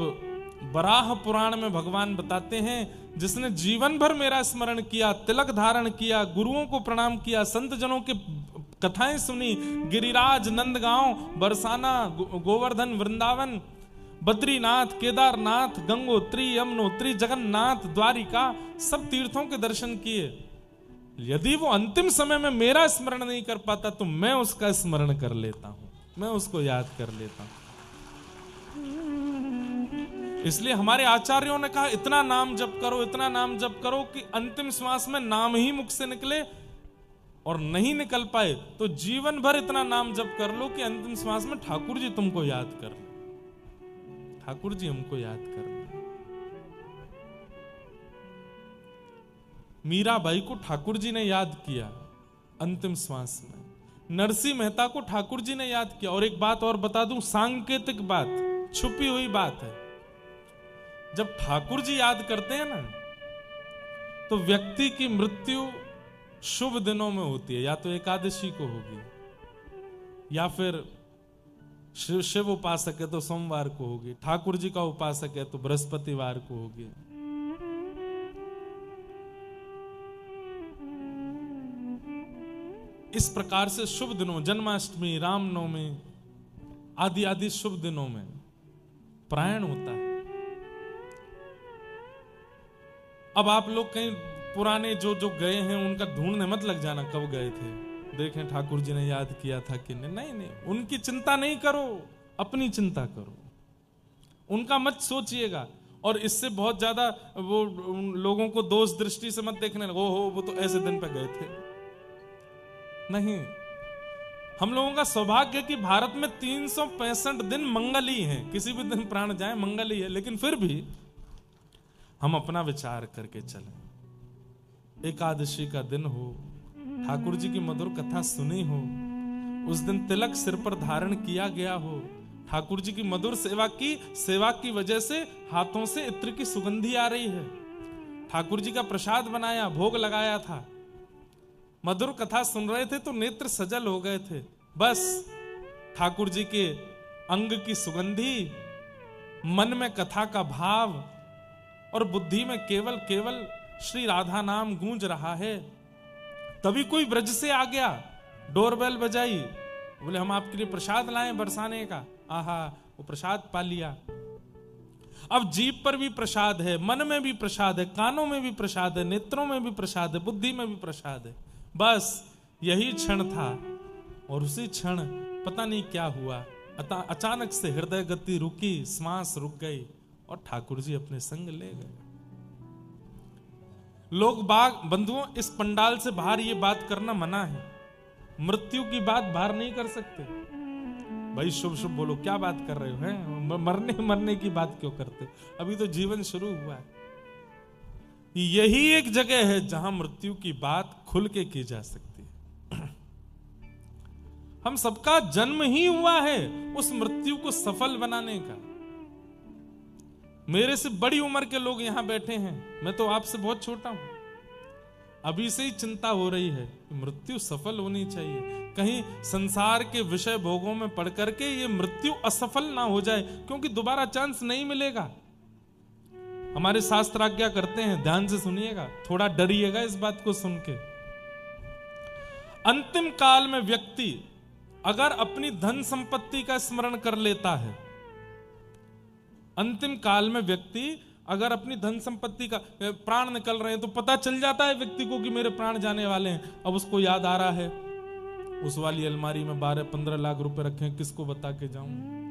वराह पुराण में भगवान बताते हैं, जिसने जीवन भर मेरा स्मरण किया, तिलक धारण किया, गुरुओं को प्रणाम किया, संत जनों के कथाएं सुनी, गिरिराज, नंदगांव, बरसाना, गोवर्धन, वृंदावन, बद्रीनाथ, केदारनाथ, गंगोत्री, यमुनोत्री, जगन्नाथ, द्वारिका, सब तीर्थों के दर्शन किए, यदि वो अंतिम समय में मेरा स्मरण नहीं कर पाता तो मैं उसका स्मरण कर लेता हूं, मैं उसको याद कर लेता हूं। इसलिए हमारे आचार्यों ने कहा इतना नाम जप करो, इतना नाम जप करो कि अंतिम श्वास में नाम ही मुख से निकले, और नहीं निकल पाए तो जीवन भर इतना नाम जप कर लो कि अंतिम श्वास में ठाकुर जी तुमको याद कर ले, ठाकुर जी हमको याद कर ले। मीराबाई को ठाकुर जी ने याद किया अंतिम श्वास में, नरसिंह मेहता को ठाकुर जी ने याद किया। और एक बात और बता दूं, सांकेतिक बात, छुपी हुई बात है, जब ठाकुर जी याद करते हैं ना तो व्यक्ति की मृत्यु शुभ दिनों में होती है, या तो एकादशी को होगी, या फिर शिव उपासक है तो सोमवार को होगी, ठाकुर जी का उपासक है तो बृहस्पतिवार को होगी। इस प्रकार से शुभ दिनों, जन्माष्टमी, रामनवमी आदि आदि शुभ दिनों में प्रायण होता है। अब आप लोग कहीं पुराने जो गए हैं उनका ढूंढने मत लग जाना, कब गए थे, देखें ठाकुर जी ने याद किया था कि नहीं। नहीं, उनकी चिंता नहीं करो, अपनी चिंता करो, उनका मत सोचिएगा। और इससे बहुत ज्यादा वो लोगों को दोष दृष्टि से मत देखने लगो, हो वो तो ऐसे दिन पे गए थे। नहीं, हम लोगों का सौभाग्य है कि भारत में 365 दिन मंगल ही है, किसी भी दिन प्राण जाए मंगल ही है, लेकिन फिर भी हम अपना विचार करके चलें। एकादशी का दिन हो, ठाकुर जी की मधुर कथा सुनी हो, उस दिन तिलक सिर पर धारण किया गया हो, ठाकुर जी की मधुर सेवा की वजह से हाथों से इत्र की सुगंधी आ रही है, ठाकुर जी का प्रसाद बनाया, भोग लगाया था, मधुर कथा सुन रहे थे तो नेत्र सजल हो गए थे। बस ठाकुर जी के अंग की सुगंधी, मन में कथा का भाव और बुद्धि में केवल श्री राधा नाम गूंज रहा है। तभी कोई ब्रज से आ गया, डोरबेल बजाई, बोले हम आपके लिए प्रसाद लाए बरसाने का। आहा, वो प्रसाद पा लिया। अब जीभ पर भी प्रसाद है, मन में भी प्रसाद है, कानों में भी प्रसाद है, नेत्रों में भी प्रसाद है, बुद्धि में भी प्रसाद है। बस यही क्षण था, और उसी क्षण पता नहीं क्या हुआ, अचानक से हृदय गति रुकी, श्वास रुक गई और ठाकुर जी अपने संग ले गए। लोग बाग बंधुओं, इस पंडाल से बाहर ये बात करना मना है, मृत्यु की बात बाहर नहीं कर सकते। भाई शुभ शुभ बोलो, क्या बात कर रहे हो, हैं मरने की बात क्यों करते, अभी तो जीवन शुरू हुआ है। यही एक जगह है जहां मृत्यु की बात खुल के की जा सकती है। हम सबका जन्म ही हुआ है उस मृत्यु को सफल बनाने का। मेरे से बड़ी उम्र के लोग यहां बैठे हैं, मैं तो आपसे बहुत छोटा हूं। अभी से ही चिंता हो रही है कि मृत्यु सफल होनी चाहिए, कहीं संसार के विषय भोगों में पड़ करके ये मृत्यु असफल ना हो जाए, क्योंकि दोबारा चांस नहीं मिलेगा। हमारे शास्त्र आज्ञा करते हैं, ध्यान से सुनिएगा, थोड़ा डरिएगा इस बात को सुन के। अंतिम काल में व्यक्ति अगर अपनी धन संपत्ति का स्मरण कर लेता है, अंतिम काल में व्यक्ति अगर अपनी धन संपत्ति का, प्राण निकल रहे हैं तो पता चल जाता है व्यक्ति को कि मेरे प्राण जाने वाले हैं। अब उसको याद आ रहा है, उस वाली अलमारी में 12-15 लाख रुपए रखे हैं, किसको बता के जाऊं,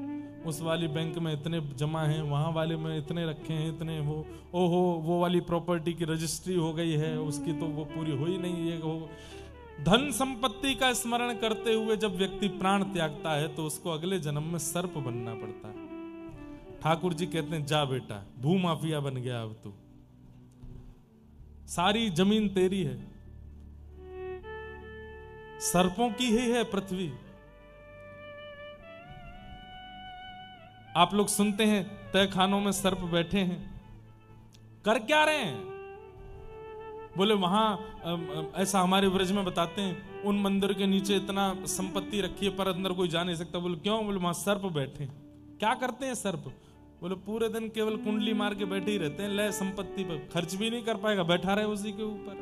उस वाली बैंक में इतने जमा हैं, वहां वाले में इतने रखे हैं, इतने वो वाली प्रॉपर्टी की रजिस्ट्री हो गई है, उसकी तो वो पूरी हुई नहीं है। धन संपत्ति का स्मरण करते हुए जब व्यक्ति प्राण त्यागता है तो उसको अगले जन्म में सर्प बनना पड़ता है। ठाकुर जी कहते हैं, जा बेटा, भूमाफिया बन गया, अब तू सारी जमीन तेरी है, सर्पों की ही है पृथ्वी। आप लोग सुनते हैं तहखानों में सर्प बैठे हैं, कर क्या रहे हैं? बोले वहां ऐसा हमारे ब्रज में बताते हैं, उन मंदिर के नीचे इतना संपत्ति रखी है पर अंदर कोई जा नहीं सकता। बोले क्यों? बोले वहां सर्प बैठे। क्या करते हैं सर्प? बोले पूरे दिन केवल कुंडली मार के बैठे ही रहते हैं, ले संपत्ति पर खर्च भी नहीं कर पाएगा, बैठा रहे उसी के ऊपर,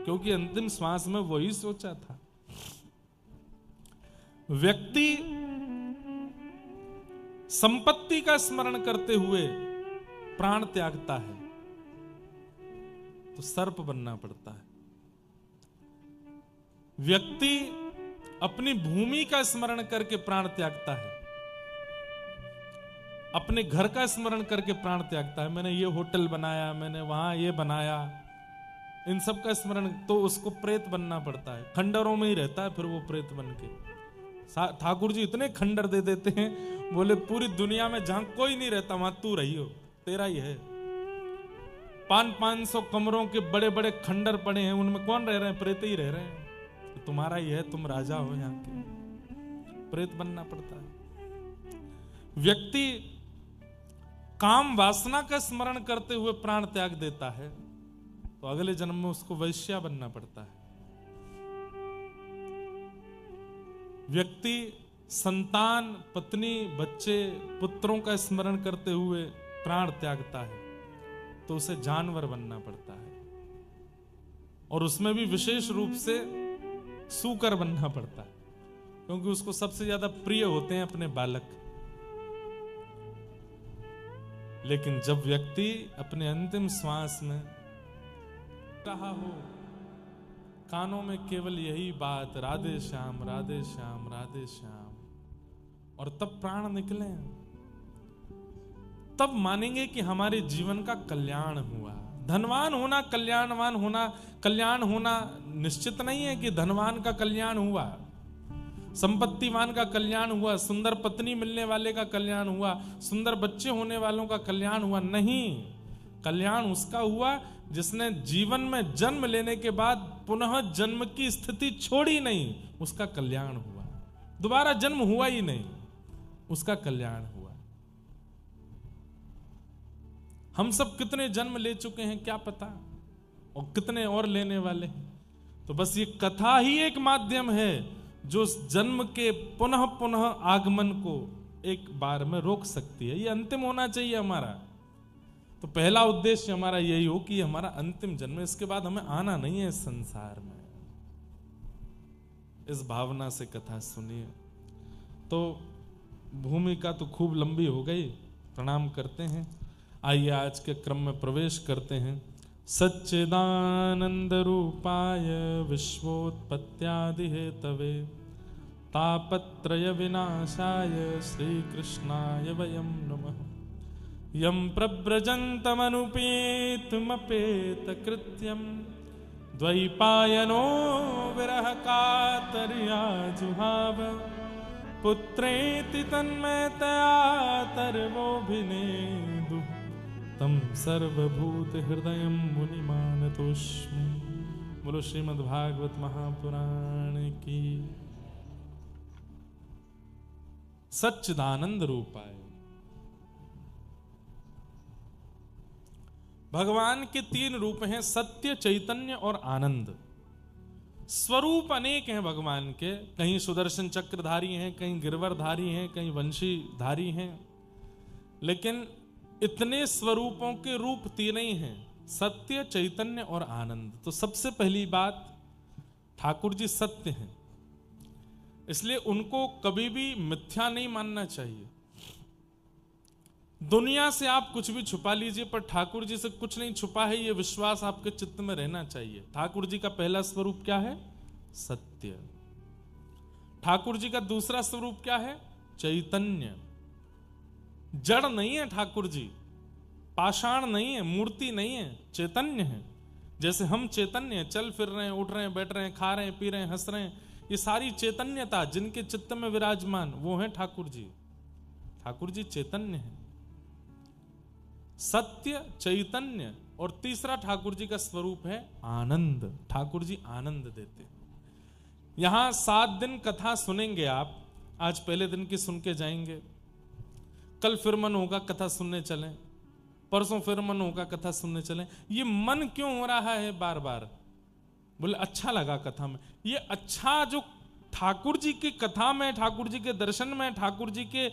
क्योंकि अंतिम श्वास में वही सोचा था। व्यक्ति संपत्ति का स्मरण करते हुए प्राण त्यागता है तो सर्प बनना पड़ता है। व्यक्ति अपनी भूमि का स्मरण करके प्राण त्यागता है, अपने घर का स्मरण करके प्राण त्यागता है। मैंने ये होटल बनाया, मैंने वहां ये बनाया, इन सब का स्मरण, तो उसको प्रेत बनना पड़ता है। खंडरों में ही रहता है फिर वो प्रेत बन के। ठाकुर जी इतने खंडर दे देते हैं, बोले पूरी दुनिया में जहां कोई नहीं रहता वहां तू रही हो, तेरा ही है। 500 कमरों के बड़े बड़े खंडर पड़े हैं, उनमें कौन रह रहे हैं? प्रेत ही रह रहे हैं। तो तुम्हारा ही है, तुम राजा हो यहाँ के, प्रेत बनना पड़ता है। व्यक्ति काम वासना का स्मरण करते हुए प्राण त्याग देता है तो अगले जन्म में उसको वैश्या बनना पड़ता है। व्यक्ति संतान, पत्नी, बच्चे, पुत्रों का स्मरण करते हुए प्राण त्यागता है तो उसे जानवर बनना पड़ता है, और उसमें भी विशेष रूप से सूकर बनना पड़ता है, क्योंकि उसको सबसे ज्यादा प्रिय होते हैं अपने बालक। लेकिन जब व्यक्ति अपने अंतिम श्वास में कहा हो, कानों में केवल यही बात, राधे श्याम राधे श्याम राधे श्याम, और तब प्राण निकले, तब मानेंगे कि हमारे जीवन का कल्याण हुआ। धनवान होना, कल्याणवान होना, कल्याण होना निश्चित नहीं है कि धनवान का कल्याण हुआ, संपत्तिवान का कल्याण हुआ, सुंदर पत्नी मिलने वाले का कल्याण हुआ, सुंदर बच्चे होने वालों का कल्याण हुआ। नहीं, कल्याण उसका हुआ जिसने जीवन में जन्म लेने के बाद पुनः जन्म की स्थिति छोड़ी नहीं, उसका कल्याण हुआ। दोबारा जन्म हुआ ही नहीं, उसका कल्याण हुआ। हम सब कितने जन्म ले चुके हैं क्या पता, और कितने और लेने वाले हैं। तो बस ये कथा ही एक माध्यम है जो जन्म के पुनः पुनः आगमन को एक बार में रोक सकती है। ये अंतिम होना चाहिए हमारा। तो पहला उद्देश्य हमारा यही हो कि हमारा अंतिम जन्म, इसके बाद हमें आना नहीं है इस संसार में। इस भावना से कथा सुनिए। तो भूमिका तो खूब लंबी हो गई, प्रणाम करते हैं। आइए आज के क्रम में प्रवेश करते हैं। सच्चिदानंद रूपाय विश्वोत्पत्त्यादि हेतवे तापत्रय विनाशाय श्री कृष्णाय वयं नमः। यं प्रव्रजन्तमनुपेतमपेत कृत्यं द्वैपायनो विरह कातर्या जुहाव पुत्रेति तन्मयतया तर्वोऽभिनेदुः तम सर्वभूत हृदय मुनिमानतोऽस्मि। बोलो श्रीमद् भागवत महापुराण की। सच्चिदानंद रूपाय, भगवान के 3 रूप हैं, सत्य, चैतन्य और आनंद। स्वरूप अनेक हैं भगवान के, कहीं सुदर्शन चक्रधारी हैं, कहीं गिरवरधारी हैं, कहीं वंशीधारी हैं, लेकिन इतने स्वरूपों के रूप 3 ही हैं, सत्य, चैतन्य और आनंद। तो सबसे पहली बात, ठाकुर जी सत्य हैं, इसलिए उनको कभी भी मिथ्या नहीं मानना चाहिए। दुनिया से आप कुछ भी छुपा लीजिए पर ठाकुर जी से कुछ नहीं छुपा है, ये विश्वास आपके चित्त में रहना चाहिए। ठाकुर जी का पहला स्वरूप क्या है? सत्य। ठाकुर जी का दूसरा स्वरूप क्या है? चैतन्य। जड़ नहीं है ठाकुर जी, पाषाण नहीं है, मूर्ति नहीं है, चैतन्य है। जैसे हम चैतन्य हैं, चल फिर रहे हैं, उठ रहे हैं, बैठ रहे हैं, खा रहे हैं, पी रहे हैं, हंस रहे हैं, ये सारी चैतन्यता जिनके चित्त में विराजमान, वो है ठाकुर जी। ठाकुर जी चैतन्य है, सत्य, चैतन्य, और तीसरा ठाकुर जी का स्वरूप है आनंद। ठाकुर जी आनंद देते हैं। यहां 7 दिन कथा सुनेंगे आप। आज पहले दिन की सुन के जाएंगे, कल फिर मन होगा कथा सुनने चलें, परसों फिर मन होगा कथा सुनने चले। ये मन क्यों हो रहा है बार बार? बोले अच्छा लगा कथा में। ये अच्छा जो ठाकुर जी की कथा में, ठाकुर जी के दर्शन में, ठाकुर जी के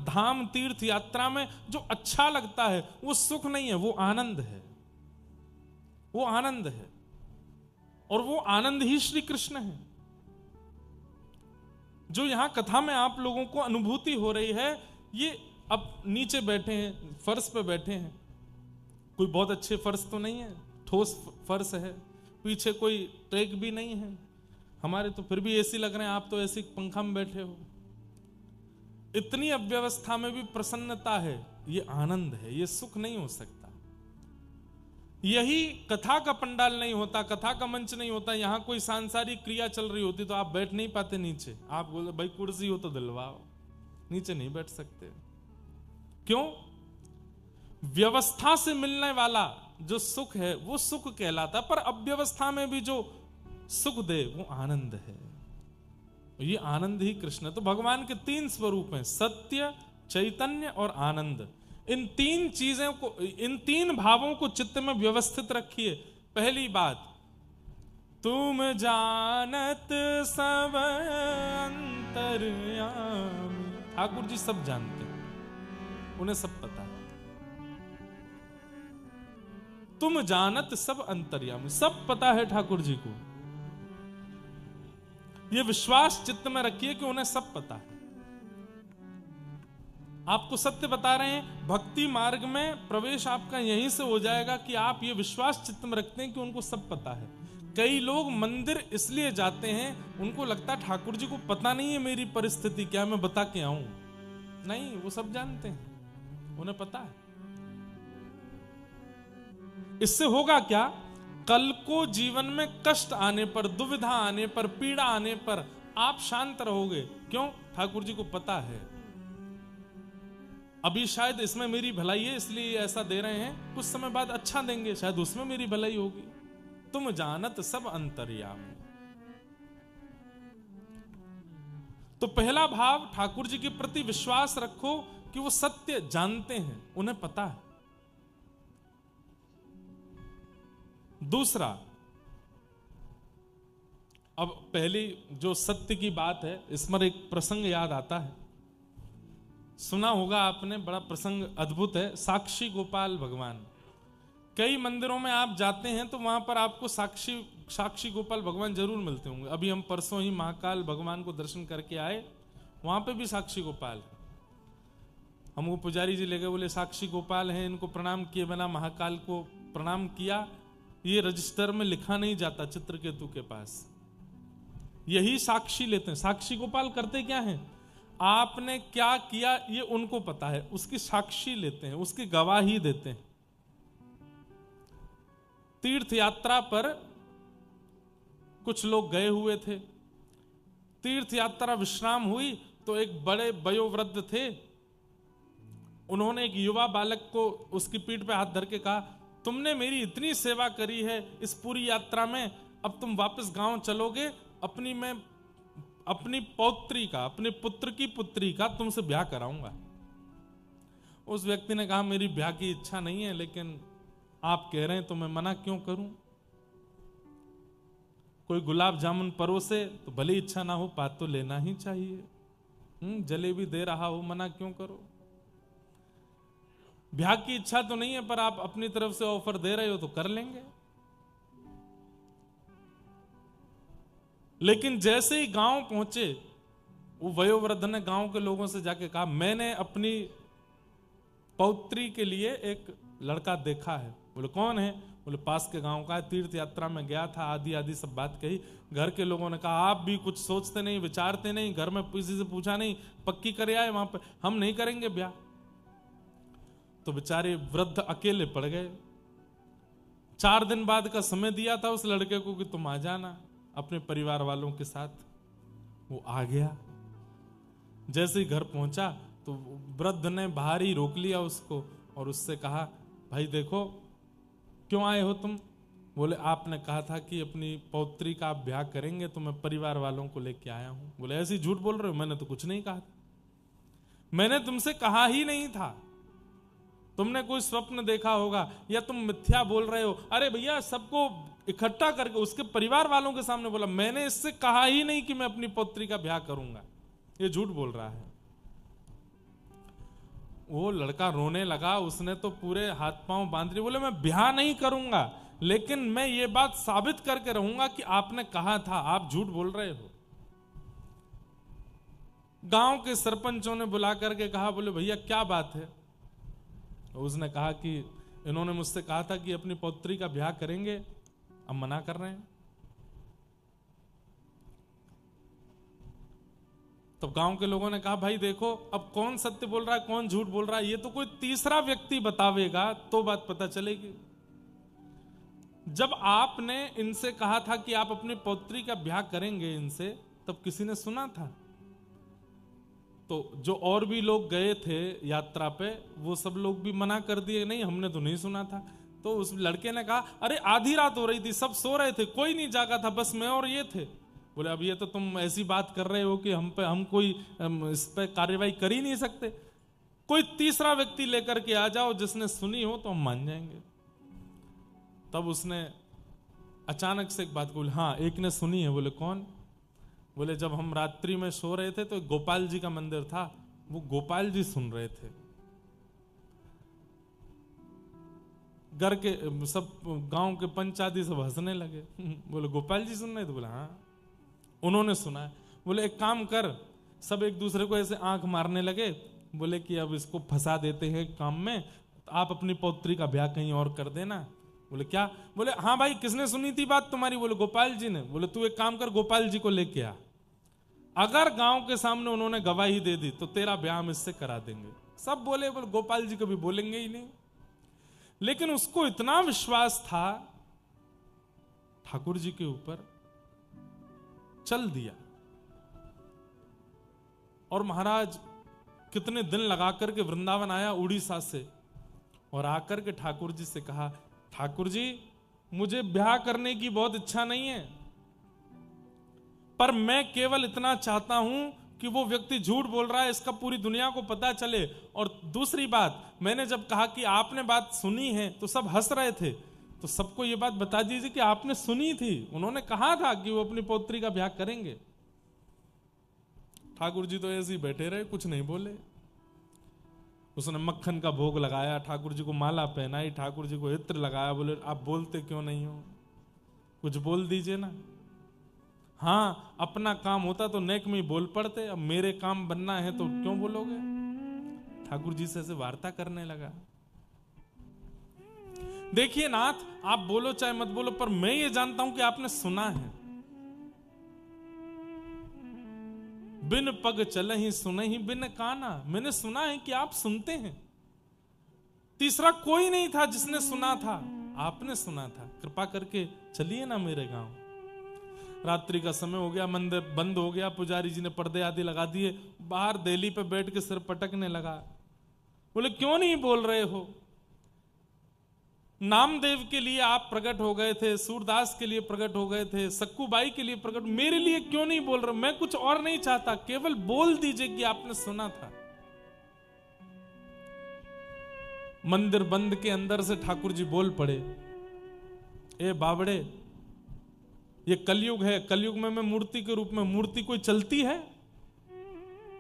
धाम तीर्थ यात्रा में जो अच्छा लगता है वो सुख नहीं है, वो आनंद है। वो आनंद है, और वो आनंद ही श्री कृष्ण है। जो यहां कथा में आप लोगों को अनुभूति हो रही है, ये अब नीचे बैठे हैं, फर्श पे बैठे हैं, कोई बहुत अच्छे फर्श तो नहीं है, ठोस फर्श है, पीछे कोई ट्रैक भी नहीं है, हमारे तो फिर भी एसी लग रहे हैं, आप तो ऐसे पंखा में बैठे हो। इतनी अव्यवस्था में भी प्रसन्नता है, ये आनंद है, ये सुख नहीं हो सकता। यही कथा का पंडाल नहीं होता, कथा का मंच नहीं होता, यहां कोई सांसारिक क्रिया चल रही होती तो आप बैठ नहीं पाते नीचे। आप बोले भाई कुर्सी हो तो दिलवाओ, नीचे नहीं बैठ सकते। क्यों? व्यवस्था से मिलने वाला जो सुख है वो सुख कहलाता, पर अव्यवस्था में भी जो सुख दे वो आनंद है। ये आनंद ही कृष्ण है। तो भगवान के तीन स्वरूप हैं, सत्य, चैतन्य और आनंद। इन तीन चीजों को, इन तीन भावों को चित्त में व्यवस्थित रखिए। पहली बात, तुम जानत सब अंतर्यामी। ठाकुर जी सब जानते हैं, उन्हें सब पता है। तुम जानत सब अंतर्यामी, सब पता है ठाकुर जी को। यह विश्वास चित्त में रखिए कि उन्हें सब पता है। आपको सत्य बता रहे हैं, भक्ति मार्ग में प्रवेश आपका यहीं से हो जाएगा कि आप ये विश्वास चित्त में रखते हैं कि उनको सब पता है। कई लोग मंदिर इसलिए जाते हैं, उनको लगता है ठाकुर जी को पता नहीं है मेरी परिस्थिति क्या, मैं बता के आऊं। नहीं, वो सब जानते हैं, उन्हें पता है। इससे होगा क्या? कल को जीवन में कष्ट आने पर, दुविधा आने पर, पीड़ा आने पर आप शांत रहोगे। क्यों? ठाकुर जी को पता है अभी शायद इसमें मेरी भलाई है इसलिए ऐसा दे रहे हैं, कुछ समय बाद अच्छा देंगे, शायद उसमें मेरी भलाई होगी। तुम जानत सब अंतर्यामी। तो पहला भाव, ठाकुर जी के प्रति विश्वास रखो कि वो सत्य जानते हैं, उन्हें पता है। दूसरा, अब पहली जो सत्य की बात है, इसमें एक प्रसंग याद आता है, सुना होगा आपने, बड़ा प्रसंग अद्भुत है। साक्षी गोपाल भगवान। कई मंदिरों में आप जाते हैं तो वहां पर आपको साक्षी गोपाल भगवान जरूर मिलते होंगे। अभी हम परसों ही महाकाल भगवान को दर्शन करके आए, वहां पे भी साक्षी गोपाल। हमको पुजारी जी ले गए, बोले साक्षी गोपाल हैं, इनको प्रणाम किए बिना महाकाल को प्रणाम किया, ये रजिस्टर में लिखा नहीं जाता चित्रकेतु के पास, यही साक्षी लेते हैं। साक्षी गोपाल करते क्या हैं? आपने क्या किया ये उनको पता है, उसकी साक्षी लेते हैं, उसकी गवाही देते हैं। तीर्थ यात्रा पर कुछ लोग गए हुए थे, तीर्थ यात्रा विश्राम हुई तो एक बड़े वयोवृद्ध थे, उन्होंने एक युवा बालक को उसकी पीठ पे हाथ धर के कहा, तुमने मेरी इतनी सेवा करी है इस पूरी यात्रा में, अब तुम वापस गांव चलोगे, अपनी पौत्री का, अपने पुत्र की पुत्री का तुमसे ब्याह कराऊंगा। उस व्यक्ति ने कहा, मेरी ब्याह की इच्छा नहीं है, लेकिन आप कह रहे हैं तो मैं मना क्यों करूं? कोई गुलाब जामुन परोसे तो भले इच्छा ना हो, पात तो लेना ही चाहिए। जलेबी दे रहा हो, मना क्यों करो? ब्याह की इच्छा तो नहीं है, पर आप अपनी तरफ से ऑफर दे रहे हो तो कर लेंगे। लेकिन जैसे ही गांव पहुंचे, वो वयोवृद्ध ने गांव के लोगों से जाके कहा, मैंने अपनी पौत्री के लिए एक लड़का देखा है। बोले कौन है? बोले पास के गांव का है, तीर्थ यात्रा में गया था, आदि आदि सब बात कही। घर के लोगों ने कहा, आप भी कुछ सोचते नहीं, विचारते नहीं, घर में किसी से पूछा नहीं, पक्की करे आए वहां पे, हम नहीं करेंगे ब्याह। तो बेचारे वृद्ध अकेले पड़ गए। 4 दिन बाद का समय दिया था उस लड़के को कि तुम आ जाना अपने परिवार वालों के साथ। वो आ गया। जैसे ही घर पहुंचा तो वृद्ध ने बाहर ही रोक लिया उसको और उससे कहा, भाई देखो क्यों आए हो तुम? बोले आपने कहा था कि अपनी पौत्री का आप ब्याह करेंगे, तो मैं परिवार वालों को लेके आया हूं। बोले ऐसे झूठ बोल रहे हो, मैंने तो कुछ नहीं कहा था, मैंने तुमसे कहा ही नहीं था। तुमने कोई स्वप्न देखा होगा या तुम मिथ्या बोल रहे हो। अरे भैया, सबको इकट्ठा करके उसके परिवार वालों के सामने बोला, मैंने इससे कहा ही नहीं कि मैं अपनी पौत्री का ब्याह करूंगा, ये झूठ बोल रहा है। वो लड़का रोने लगा, उसने तो पूरे हाथ पांव बांध लिए, बोले मैं ब्याह नहीं करूंगा, लेकिन मैं ये बात साबित करके रहूंगा कि आपने कहा था, आप झूठ बोल रहे हो। गांव के सरपंचों ने बुला करके कहा, बोले भैया क्या बात है। उसने कहा कि इन्होंने मुझसे कहा था कि अपनी पौत्री का ब्याह करेंगे, अब मना कर रहे हैं। तो गांव के लोगों ने कहा, भाई देखो, अब कौन सत्य बोल रहा है कौन झूठ बोल रहा है, ये तो कोई तीसरा व्यक्ति बतावेगा तो बात पता चलेगी। जब आपने इनसे कहा था कि आप अपनी पौत्री का ब्याह करेंगे इनसे, तब किसी ने सुना था? तो जो और भी लोग गए थे यात्रा पे, वो सब लोग भी मना कर दिए, नहीं हमने तो नहीं सुना था। तो उस लड़के ने कहा, अरे आधी रात हो रही थी, सब सो रहे थे, कोई नहीं जागा था, बस मैं और ये थे। बोले अब ये तो तुम ऐसी बात कर रहे हो कि हम कोई इस पे कार्रवाई कर ही नहीं सकते, कोई तीसरा व्यक्ति लेकर के आ जाओ जिसने सुनी हो तो हम मान जाएंगे। तब उसने अचानक से एक बात बोली, हाँ एक ने सुनी है। बोले कौन? बोले जब हम रात्रि में सो रहे थे तो गोपाल जी का मंदिर था, वो गोपाल जी सुन रहे थे। घर के सब गांव के पंचायती सब हंसने लगे। बोले गोपाल जी सुन रहे थे? बोले हाँ उन्होंने सुना है। बोले एक काम कर, सब एक दूसरे को ऐसे आंख मारने लगे, बोले कि अब इसको फंसा देते हैं काम में, आप अपनी पौत्री का ब्याह कहीं और कर देना। बोले क्या? बोले हाँ भाई, किसने सुनी थी बात तुम्हारी? बोले गोपाल जी ने। बोले तू एक काम कर, गोपाल जी को लेके आ, अगर गांव के सामने उन्होंने गवाही दे दी तो तेरा ब्याह हम इससे करा देंगे। सब बोले गोपाल जी कभी बोलेंगे ही नहीं। लेकिन उसको इतना विश्वास था ठाकुर जी के ऊपर, चल दिया। और महाराज कितने दिन लगा करके वृंदावन आया उड़ीसा से, और आकर के ठाकुर जी से कहा, ठाकुर जी मुझे ब्याह करने की बहुत इच्छा नहीं है, पर मैं केवल इतना चाहता हूं कि वो व्यक्ति झूठ बोल रहा है इसका पूरी दुनिया को पता चले। और दूसरी बात, मैंने जब कहा कि आपने बात सुनी है तो सब हंस रहे थे, तो सबको ये बात बता दीजिए कि आपने सुनी थी, उन्होंने कहा था कि वो अपनी पौत्री का ब्याह करेंगे। ठाकुर जी तो ऐसे ही बैठे रहे, कुछ नहीं बोले। उसने मक्खन का भोग लगाया, ठाकुर जी को माला पहनाई, ठाकुर जी को इत्र लगाया। बोले आप बोलते क्यों नहीं हो, कुछ बोल दीजिए ना। हाँ अपना काम होता तो नेक में ही बोल पड़ते, अब मेरे काम बनना है तो क्यों बोलोगे। ठाकुर जी से ऐसे वार्ता करने लगा। देखिए नाथ, आप बोलो चाहे मत बोलो, पर मैं ये जानता हूं कि आपने सुना है। बिन पग चले ही सुने ही बिन काना, मैंने सुना है कि आप सुनते हैं। तीसरा कोई नहीं था जिसने सुना था, आपने सुना था। कृपा करके चलिए ना मेरे गांव। रात्रि का समय हो गया, मंदिर बंद हो गया, पुजारी जी ने पर्दे आदि लगा दिए, बाहर देली पे बैठ के सिर पटकने लगा। बोले क्यों नहीं बोल रहे हो? नामदेव के लिए आप प्रकट हो गए थे, सूरदास के लिए प्रकट हो गए थे, सक्कूबाई के लिए प्रकट, मेरे लिए क्यों नहीं बोल रहे? मैं कुछ और नहीं चाहता, केवल बोल दीजिए कि आपने सुना था। मंदिर बंद के अंदर से ठाकुर जी बोल पड़े, ए बावड़े, ये कलयुग है, कलयुग में मैं मूर्ति के रूप में, मूर्ति कोई चलती है?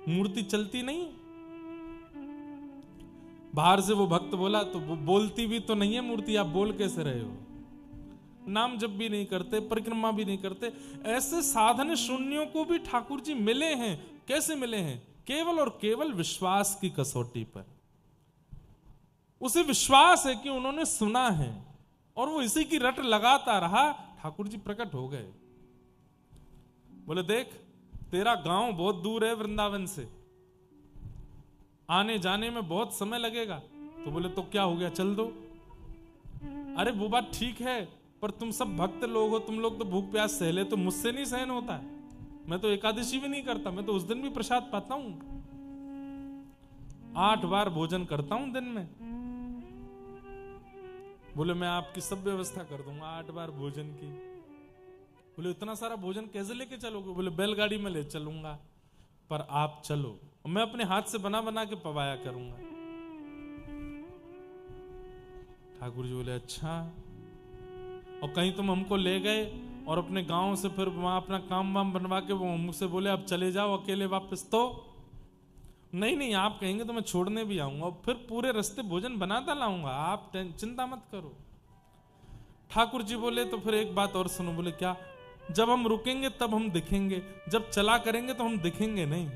मूर्ति चलती नहीं। बाहर से वो भक्त बोला तो वो बोलती भी तो नहीं है मूर्ति, आप बोल कैसे रहे हो? नाम जप भी नहीं करते, परिक्रमा भी नहीं करते। ऐसे साधन शून्यों को भी ठाकुर जी मिले हैं। कैसे मिले हैं? केवल और केवल विश्वास की कसौटी पर। उसे विश्वास है कि उन्होंने सुना है और वो इसी की रट लगाता रहा, ठाकुर जी प्रकट हो गए। बोले देख, तेरा गांव बहुत दूर है वृंदावन से, आने जाने में बहुत समय लगेगा। तो बोले तो क्या हो गया, चल दो। अरे वो बात ठीक है, पर तुम सब भक्त लोग हो, तुम लोग तो भूख प्यास सह ले, तो मुझसे नहीं सहन होता है। मैं तो एकादशी भी नहीं करता, मैं तो उस दिन भी प्रसाद पाता हूं, 8 बार भोजन करता हूं दिन में। बोले मैं आपकी सब व्यवस्था कर दूंगा 8 बार भोजन की। बोले इतना सारा भोजन कैसे लेके चलोगे? बोले बैलगाड़ी में ले चलूंगा, पर आप चलो, मैं अपने हाथ से बना बना के पवाया करूंगा। ठाकुर जी बोले अच्छा, और कहीं तुम हमको ले गए और अपने गांव से फिर वहां अपना काम वाम बनवा के वो मुझसे बोले अब चले जाओ अकेले वापस, तो नहीं नहीं आप कहेंगे तो मैं छोड़ने भी आऊंगा और फिर पूरे रास्ते भोजन बनाता लाऊंगा, आप चिंता मत करो। ठाकुर जी बोले तो फिर एक बात और सुनो। बोले क्या? जब हम रुकेंगे तब हम दिखेंगे, जब चला करेंगे तो हम दिखेंगे नहीं।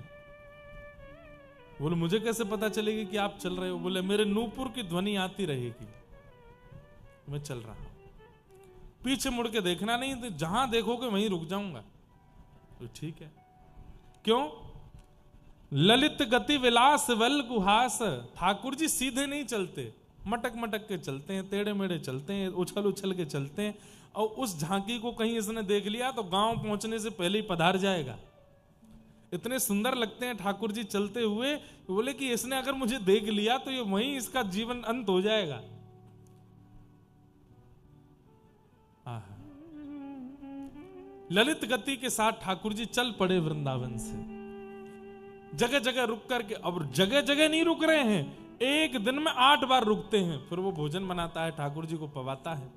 बोले मुझे कैसे पता चलेगी कि आप चल रहे हो? बोले मेरे नूपुर की ध्वनि आती रहेगी, मैं चल रहा हूं, पीछे मुड़ के देखना नहीं, तो जहां देखोगे वहीं रुक जाऊंगा। तो ठीक है। क्यों? ललित गति विलास वल गुहास। ठाकुर जी सीधे नहीं चलते, मटक मटक के चलते हैं, टेढ़े मेढ़े चलते हैं, उछल उछल के चलते हैं। और उस झांकी को कहीं इसने देख लिया तो गांव पहुंचने से पहले ही पधार जाएगा। इतने सुंदर लगते हैं ठाकुर जी चलते हुए। बोले कि इसने अगर मुझे देख लिया तो ये वहीं इसका जीवन अंत हो जाएगा। ललित गति के साथ ठाकुर जी चल पड़े वृंदावन से, जगह जगह रुक करके। अब जगह जगह नहीं रुक रहे हैं, एक दिन में 8 बार रुकते हैं, फिर वो भोजन बनाता है, ठाकुर जी को पवाता है।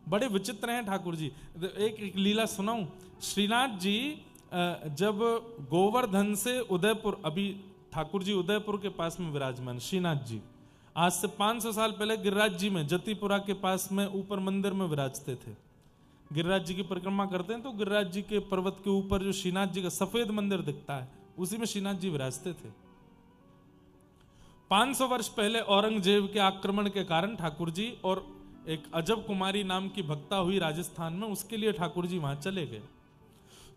बड़े विचित्र हैं ठाकुर जी। एक लीला सुनाऊं। श्रीनाथ जी जब गोवर्धन से उदयपुर, अभी ठाकुर जी उदयपुर के पास में विराजमान, श्रीनाथ जी आज से 500 साल पहले गिरिराज जी में जतिपुरा के पास में ऊपर मंदिर में विराजते थे। गिरिराज जी की परिक्रमा करते हैं तो गिरिराज जी के पर्वत के ऊपर जो श्रीनाथ जी का सफेद मंदिर दिखता है, उसी में श्रीनाथ जी विराजते थे। 500 वर्ष पहले औरंगजेब के आक्रमण के कारण ठाकुर जी और एक अजब कुमारी नाम की भक्ता हुई राजस्थान में, उसके लिए ठाकुर जी वहां चले गए।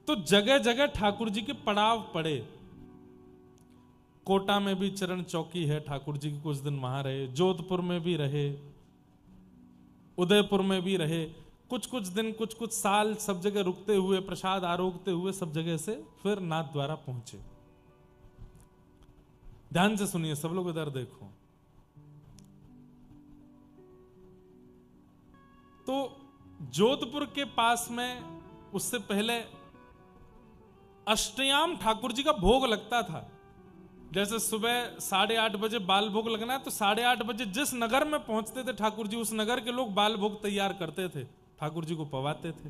तो जगह जगह ठाकुर जी के पड़ाव पड़े। कोटा में भी चरण चौकी है, ठाकुर जी के कुछ दिन वहां रहे, जोधपुर में भी रहे, उदयपुर में भी रहे, कुछ कुछ दिन कुछ कुछ साल सब जगह रुकते हुए, प्रसाद आरोगते हुए सब जगह से फिर नाथ द्वारा पहुंचे। ध्यान से सुनिए सब लोग, इधर देखो। तो जोधपुर के पास में उससे पहले अष्टयाम ठाकुर जी का भोग लगता था। जैसे सुबह 8:30 बजे बाल भोग लगना है तो 8:30 बजे जिस नगर में पहुंचते थे ठाकुर जी, उस नगर के लोग बाल भोग तैयार करते थे, ठाकुर जी को पवाते थे।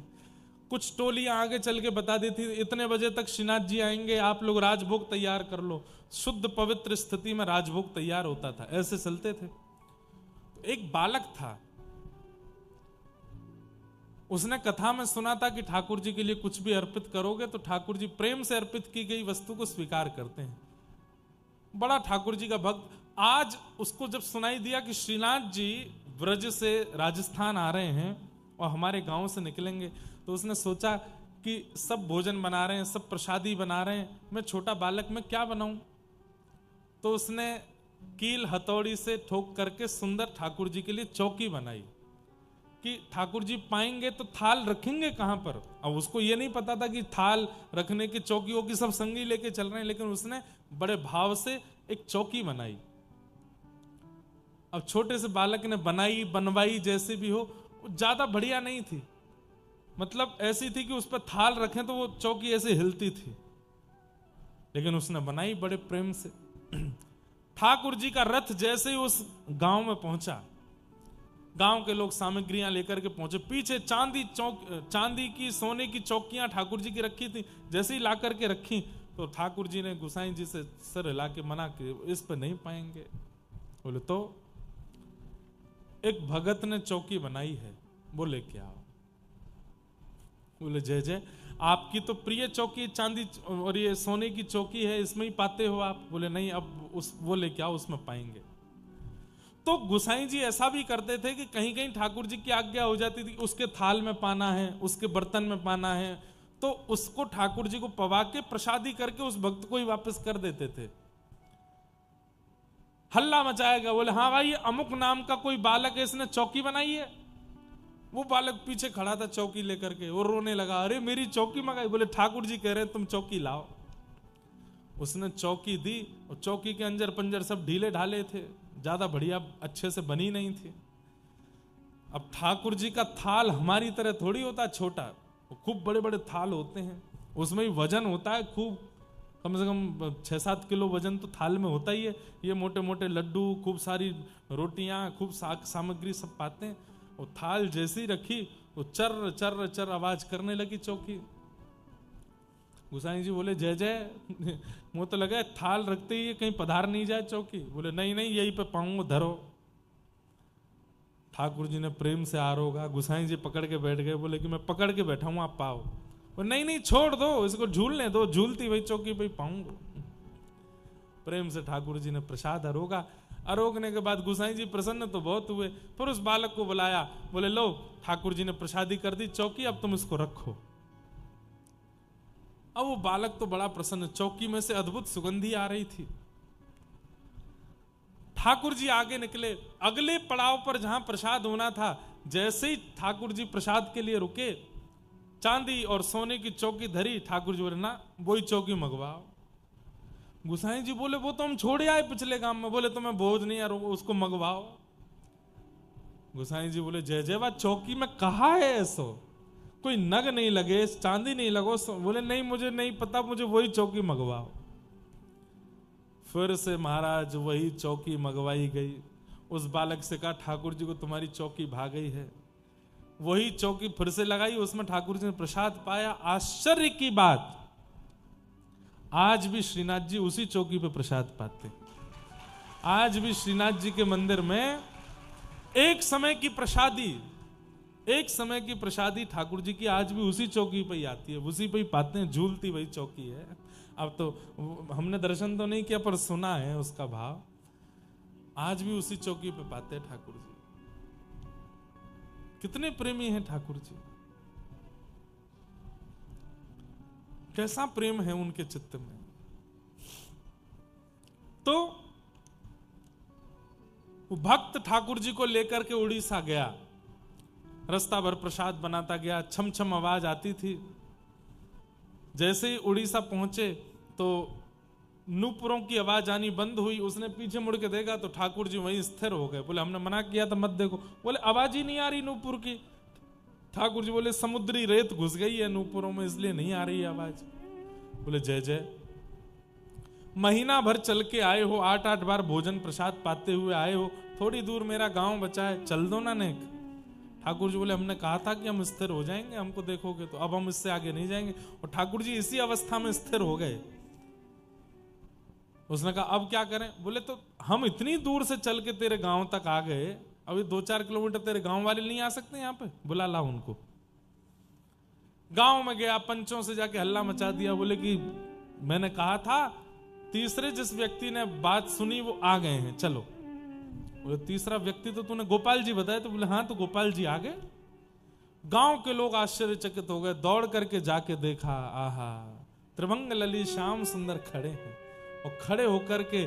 कुछ टोलियां आगे चल के बता देती थी इतने बजे तक श्रीनाथ जी आएंगे, आप लोग राजभोग तैयार कर लो। शुद्ध पवित्र स्थिति में राजभोग तैयार होता था, ऐसे चलते थे। तो एक बालक था, उसने कथा में सुना था कि ठाकुर जी के लिए कुछ भी अर्पित करोगे तो ठाकुर जी प्रेम से अर्पित की गई वस्तु को स्वीकार करते हैं। बड़ा ठाकुर जी का भक्त। आज उसको जब सुनाई दिया कि श्रीनाथ जी ब्रज से राजस्थान आ रहे हैं और हमारे गांव से निकलेंगे, तो उसने सोचा कि सब भोजन बना रहे हैं, सब प्रसादी बना रहे हैं, मैं छोटा बालक में क्या बनाऊं। तो उसने कील हथौड़ी से ठोक करके सुंदर ठाकुर जी के लिए चौकी बनाई कि ठाकुर जी पाएंगे तो थाल रखेंगे कहां पर। अब उसको ये नहीं पता था कि थाल रखने की चौकियों की सब संगी लेके चल रहे हैं, लेकिन उसने बड़े भाव से एक चौकी बनाई। अब छोटे से बालक ने बनाई, बनवाई, जैसे भी हो, ज्यादा बढ़िया नहीं थी, मतलब ऐसी थी कि उस पर थाल रखें तो वो चौकी ऐसे हिलती थी, लेकिन उसने बनाई बड़े प्रेम से। ठाकुर जी का रथ जैसे ही उस गांव में पहुंचा, गांव के लोग सामग्रियां लेकर के पहुंचे। पीछे चांदी की, सोने की चौकियां ठाकुर जी की रखी थी। जैसे ही ला करके रखी तो ठाकुर जी ने गुसाई जी से सर हिला के मना कि इस पर नहीं पाएंगे। बोले तो एक भगत ने चौकी बनाई है। बोले क्या? बोले जय जय, आपकी तो प्रिय चौकी चांदी और ये सोने की चौकी है, इसमें ही पाते हो आप। बोले नहीं, अब उस बोले क्या उसमें पाएंगे। तो गुसाई जी ऐसा भी करते थे कि कहीं कहीं ठाकुर जी की आज्ञा हो जाती थी, उसके थाल में पाना है, उसके बर्तन में पाना है, तो उसको ठाकुर जी को पवा के प्रसादी करके उस भक्त को ही वापस कर देते थे। हल्ला मचाएगा, बोले हाँ भाई, अमुक नाम का कोई बालक है, इसने चौकी बनाई है। वो बालक पीछे खड़ा था चौकी लेकर के, वो रोने लगा, अरे मेरी चौकी मंगाई। बोले ठाकुर जी कह रहे तुम चौकी लाओ। उसने चौकी दी और चौकी के अंजर पंजर सब ढीले ढाले थे, ज्यादा बढ़िया अच्छे से बनी नहीं थी। अब ठाकुर जी का थाल हमारी तरह थोड़ी होता छोटा, खूब बड़े बड़े थाल होते हैं, उसमें भी वजन होता है खूब। कम से कम 6-7 किलो वजन तो थाल में होता ही है। ये मोटे मोटे लड्डू, खूब सारी रोटियां, खूब सामग्री सब पाते हैं। वो थाल जैसी रखी वो चर चर चर आवाज करने लगी चौकी। गोसाई जी बोले जय जय, मुंह तो लगा थाल रखते ही कहीं पधार नहीं जाए चौकी। बोले नहीं नहीं, यहीं पे पाऊं धरो। ठाकुर जी ने प्रेम से आरोगा, गोसाई जी पकड़ के बैठ गए। बोले कि मैं पकड़ के बैठा हूं, आप पाओ। नहीं नहीं छोड़ दो, इसको झूलने दो, झूलती वही चौकी पे पाऊंगा। प्रेम से ठाकुर जी ने प्रसाद अरोगा। अरोगने के बाद गोसाई जी प्रसन्न तो बहुत हुए, फिर उस बालक को बुलाया। बोले लो, ठाकुर जी ने प्रसादी कर दी चौकी, अब तुम इसको रखो। अब वो बालक तो बड़ा प्रसन्न, चौकी में से अद्भुत सुगंधी आ रही थी। ठाकुर जी आगे निकले, अगले पड़ाव पर जहां प्रसाद होना था, जैसे ही ठाकुर जी प्रसाद के लिए रुके, चांदी और सोने की चौकी धरी। ठाकुर जी बोले ना, वही चौकी मंगवाओ। गोसाई जी बोले वो तो हम छोड़े आए पिछले काम में। बोले तो मैं बोझ नहीं, यार उसको मंगवाओ। गोसाई जी बोले जय जय, बात चौकी में कहा है ऐसो, कोई नग नहीं लगे, चांदी नहीं लगो। बोले नहीं, मुझे नहीं पता, मुझे वही चौकी मंगवाओ। फिर से महाराज वही चौकी मंगवाई गई। उस बालक से कहा ठाकुर जी को तुम्हारी चौकी भाग गई है। वही चौकी फिर से लगाई, उसमें ठाकुर जी ने प्रसाद पाया। आश्चर्य की बात, आज भी श्रीनाथ जी उसी चौकी पे प्रसाद पाते। आज भी श्रीनाथ जी के मंदिर में एक समय की प्रसादी ठाकुर जी की आज भी उसी चौकी पे ही आती है, उसी पे ही पाते हैं, झूलती वही चौकी है। अब तो हमने दर्शन तो नहीं किया, पर सुना है उसका भाव। आज भी उसी चौकी पे पाते हैं ठाकुर जी। कितने प्रेमी हैं ठाकुर जी, कैसा प्रेम है उनके चित्त में। तो वो भक्त ठाकुर जी को लेकर के उड़ीसा गया, रास्ता भर प्रसाद बनाता गया, छम छम आवाज आती थी। जैसे ही उड़ीसा पहुंचे तो नूपुरों की आवाज आनी बंद हुई। उसने पीछे मुड़ के देखा तो ठाकुर जी वहीं स्थिर हो गए। बोले हमने मना किया था मत देखो। बोले आवाज ही नहीं आ रही नूपुर की। ठाकुर जी बोले समुद्री रेत घुस गई है नूपुरों में, इसलिए नहीं आ रही आवाज। बोले जय जय, महीना भर चल के आए हो, 8-8 बार भोजन प्रसाद पाते हुए आए हो, थोड़ी दूर मेरा गांव बचा है, चल दो ना नेक। ठाकुर जी बोले हमने कहा था कि हम स्थिर हो जाएंगे, हमको देखोगे तो, अब हम इससे आगे नहीं जाएंगे। और ठाकुर जी इसी अवस्था में स्थिर हो गए। उसने कहा अब क्या करें। बोले तो हम इतनी दूर से चल के तेरे गांव तक आ गए, अभी 2-4 किलोमीटर तेरे गांव वाले नहीं आ सकते यहाँ पे, बुला ला उनको। गांव में गया, पंचों से जाके हल्ला मचा दिया। बोले कि मैंने कहा था, तीसरे जिस व्यक्ति ने बात सुनी वो आ गए हैं, चलो। बोले तीसरा व्यक्ति तो तूने गोपाल जी बताया। तो बोले हाँ, तो गोपाल जी आ गए। गांव के लोग आश्चर्यचकित हो गए, दौड़ करके जाके देखा, आहा त्रिभंग ललित श्याम सुंदर खड़े हैं। और खड़े होकर के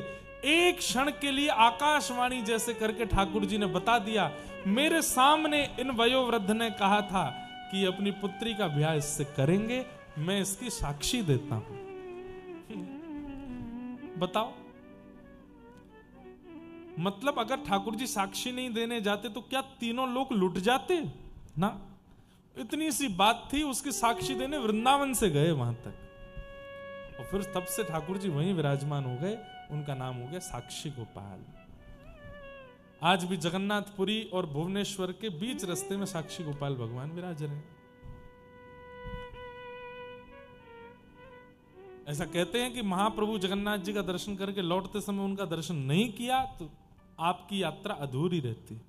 एक क्षण के लिए आकाशवाणी जैसे करके ठाकुर जी ने बता दिया, मेरे सामने इन वयोवृद्ध ने कहा था कि अपनी पुत्री का ब्याह इससे करेंगे, मैं इसकी साक्षी देता हूं। बताओ, मतलब अगर ठाकुर जी साक्षी नहीं देने जाते तो क्या तीनों लोग लुट जाते ना। इतनी सी बात थी, उसकी साक्षी देने वृंदावन से गए वहां तक। और फिर तब से ठाकुर जी वहीं विराजमान हो गए। उनका नाम हो गया साक्षी गोपाल। आज भी जगन्नाथपुरी और भुवनेश्वर के बीच रास्ते में साक्षी गोपाल भगवान विराज रहे हैं। ऐसा कहते हैं कि महाप्रभु जगन्नाथ जी का दर्शन करके लौटते समय उनका दर्शन नहीं किया तो आपकी यात्रा अधूरी रहती।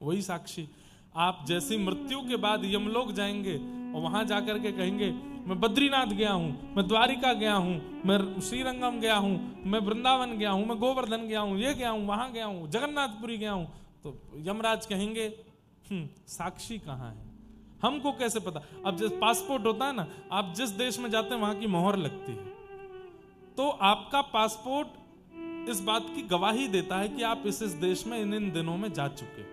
वही साक्षी। आप जैसी मृत्यु के बाद यमलोक जाएंगे और वहां जाकर के कहेंगे मैं बद्रीनाथ गया हूं, मैं द्वारिका गया हूं, मैं श्रीरंगम गया हूं, मैं वृंदावन गया हूं, मैं गोवर्धन गया हूं, ये गया हूं, वहां गया हूं, जगन्नाथपुरी गया हूं, तो यमराज कहेंगे साक्षी कहां है, हमको कैसे पता। अब जैसे पासपोर्ट होता है ना, आप जिस देश में जाते हैं वहां की मोहर लगती है, तो आपका पासपोर्ट इस बात की गवाही देता है कि आप इस देश में इन दिनों में जा चुके हो।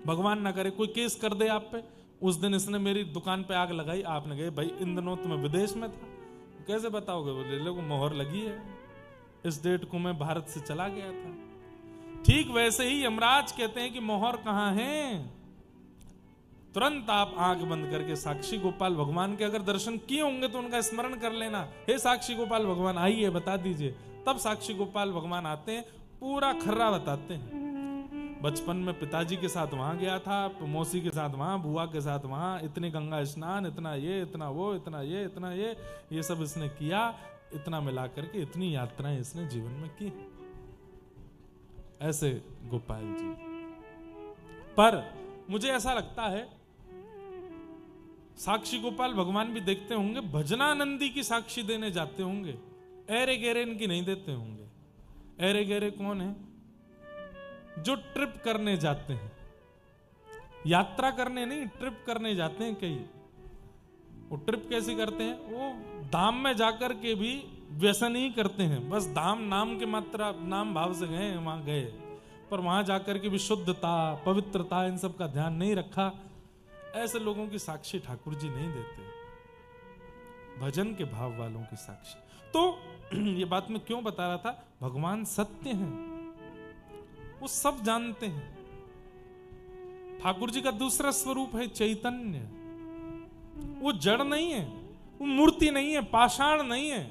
भगवान ना करे कोई केस कर दे आप पे, उस दिन इसने मेरी दुकान पे आग लगाई, आपने कहे भाई इन दिनों तो मैं विदेश में था, कैसे बताओगे। बोले लोगों मोहर लगी है, इस डेट को मैं भारत से चला गया था। ठीक वैसे ही यमराज कहते हैं कि मोहर कहां है। तुरंत आप आंख बंद करके साक्षी गोपाल भगवान के अगर दर्शन किए होंगे तो उनका स्मरण कर लेना, हे साक्षी गोपाल भगवान आइए बता दीजिए। तब साक्षी गोपाल भगवान आते हैं, पूरा खर्रा बताते हैं। बचपन में पिताजी के साथ वहां गया था, मौसी के साथ वहां, बुआ के साथ वहां, इतने गंगा स्नान, इतना ये, इतना वो, इतना ये, इतना ये सब इसने किया, इतना मिला करके इतनी यात्राएं इसने जीवन में की। ऐसे गोपाल जी। पर मुझे ऐसा लगता है साक्षी गोपाल भगवान भी देखते होंगे, भजनानंदी की साक्षी देने जाते होंगे, एरे गेरे इनकी नहीं देते होंगे। एरे गेरे कौन है? जो ट्रिप करने जाते हैं, यात्रा करने नहीं, ट्रिप करने जाते हैं कई। वो ट्रिप कैसी करते हैं? वो धाम में जाकर के भी व्यसन ही करते हैं, बस धाम नाम के मात्रा, नाम भाव से गए, वहां गए, पर वहां जाकर के भी शुद्धता, पवित्रता, इन सब का ध्यान नहीं रखा। ऐसे लोगों की साक्षी ठाकुर जी नहीं देते, भजन के भाव वालों की साक्षी। तो ये बात मैं क्यों बता रहा था? भगवान सत्य हैं, वो सब जानते हैं। ठाकुर जी का दूसरा स्वरूप है चैतन्य। वो जड़ नहीं है, वो मूर्ति नहीं है, पाषाण नहीं है,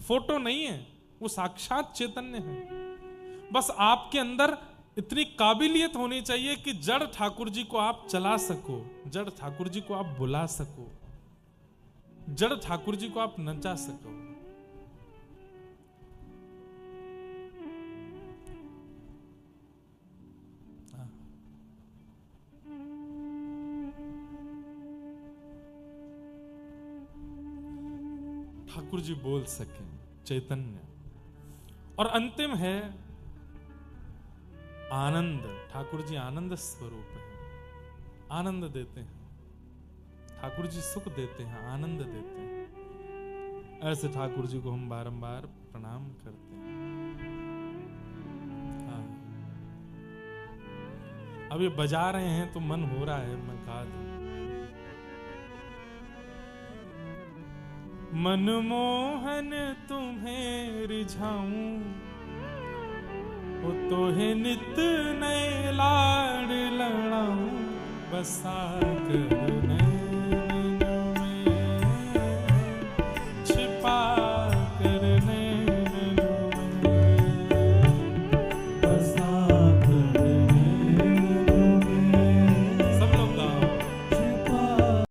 फोटो नहीं है, वो साक्षात चैतन्य है। बस आपके अंदर इतनी काबिलियत होनी चाहिए कि जड़ ठाकुर जी को आप चला सको, जड़ ठाकुर जी को आप बुला सको, जड़ ठाकुर जी को आप नचा सको। ठाकुर जी बोल सके, चैतन्य। और अंतिम है आनंद। ठाकुर जी आनंद स्वरूप है, आनंद देते हैं। ठाकुर जी सुख देते हैं, आनंद देते हैं। ऐसे ठाकुर जी को हम बारंबार प्रणाम करते हैं। हाँ, अब ये बजा रहे हैं तो मन हो रहा है मैं गा दूं। मनमोहन तुम्हें रिझाऊं, वो तोहे नित नए लाड़ लड़ाऊं, बसा कर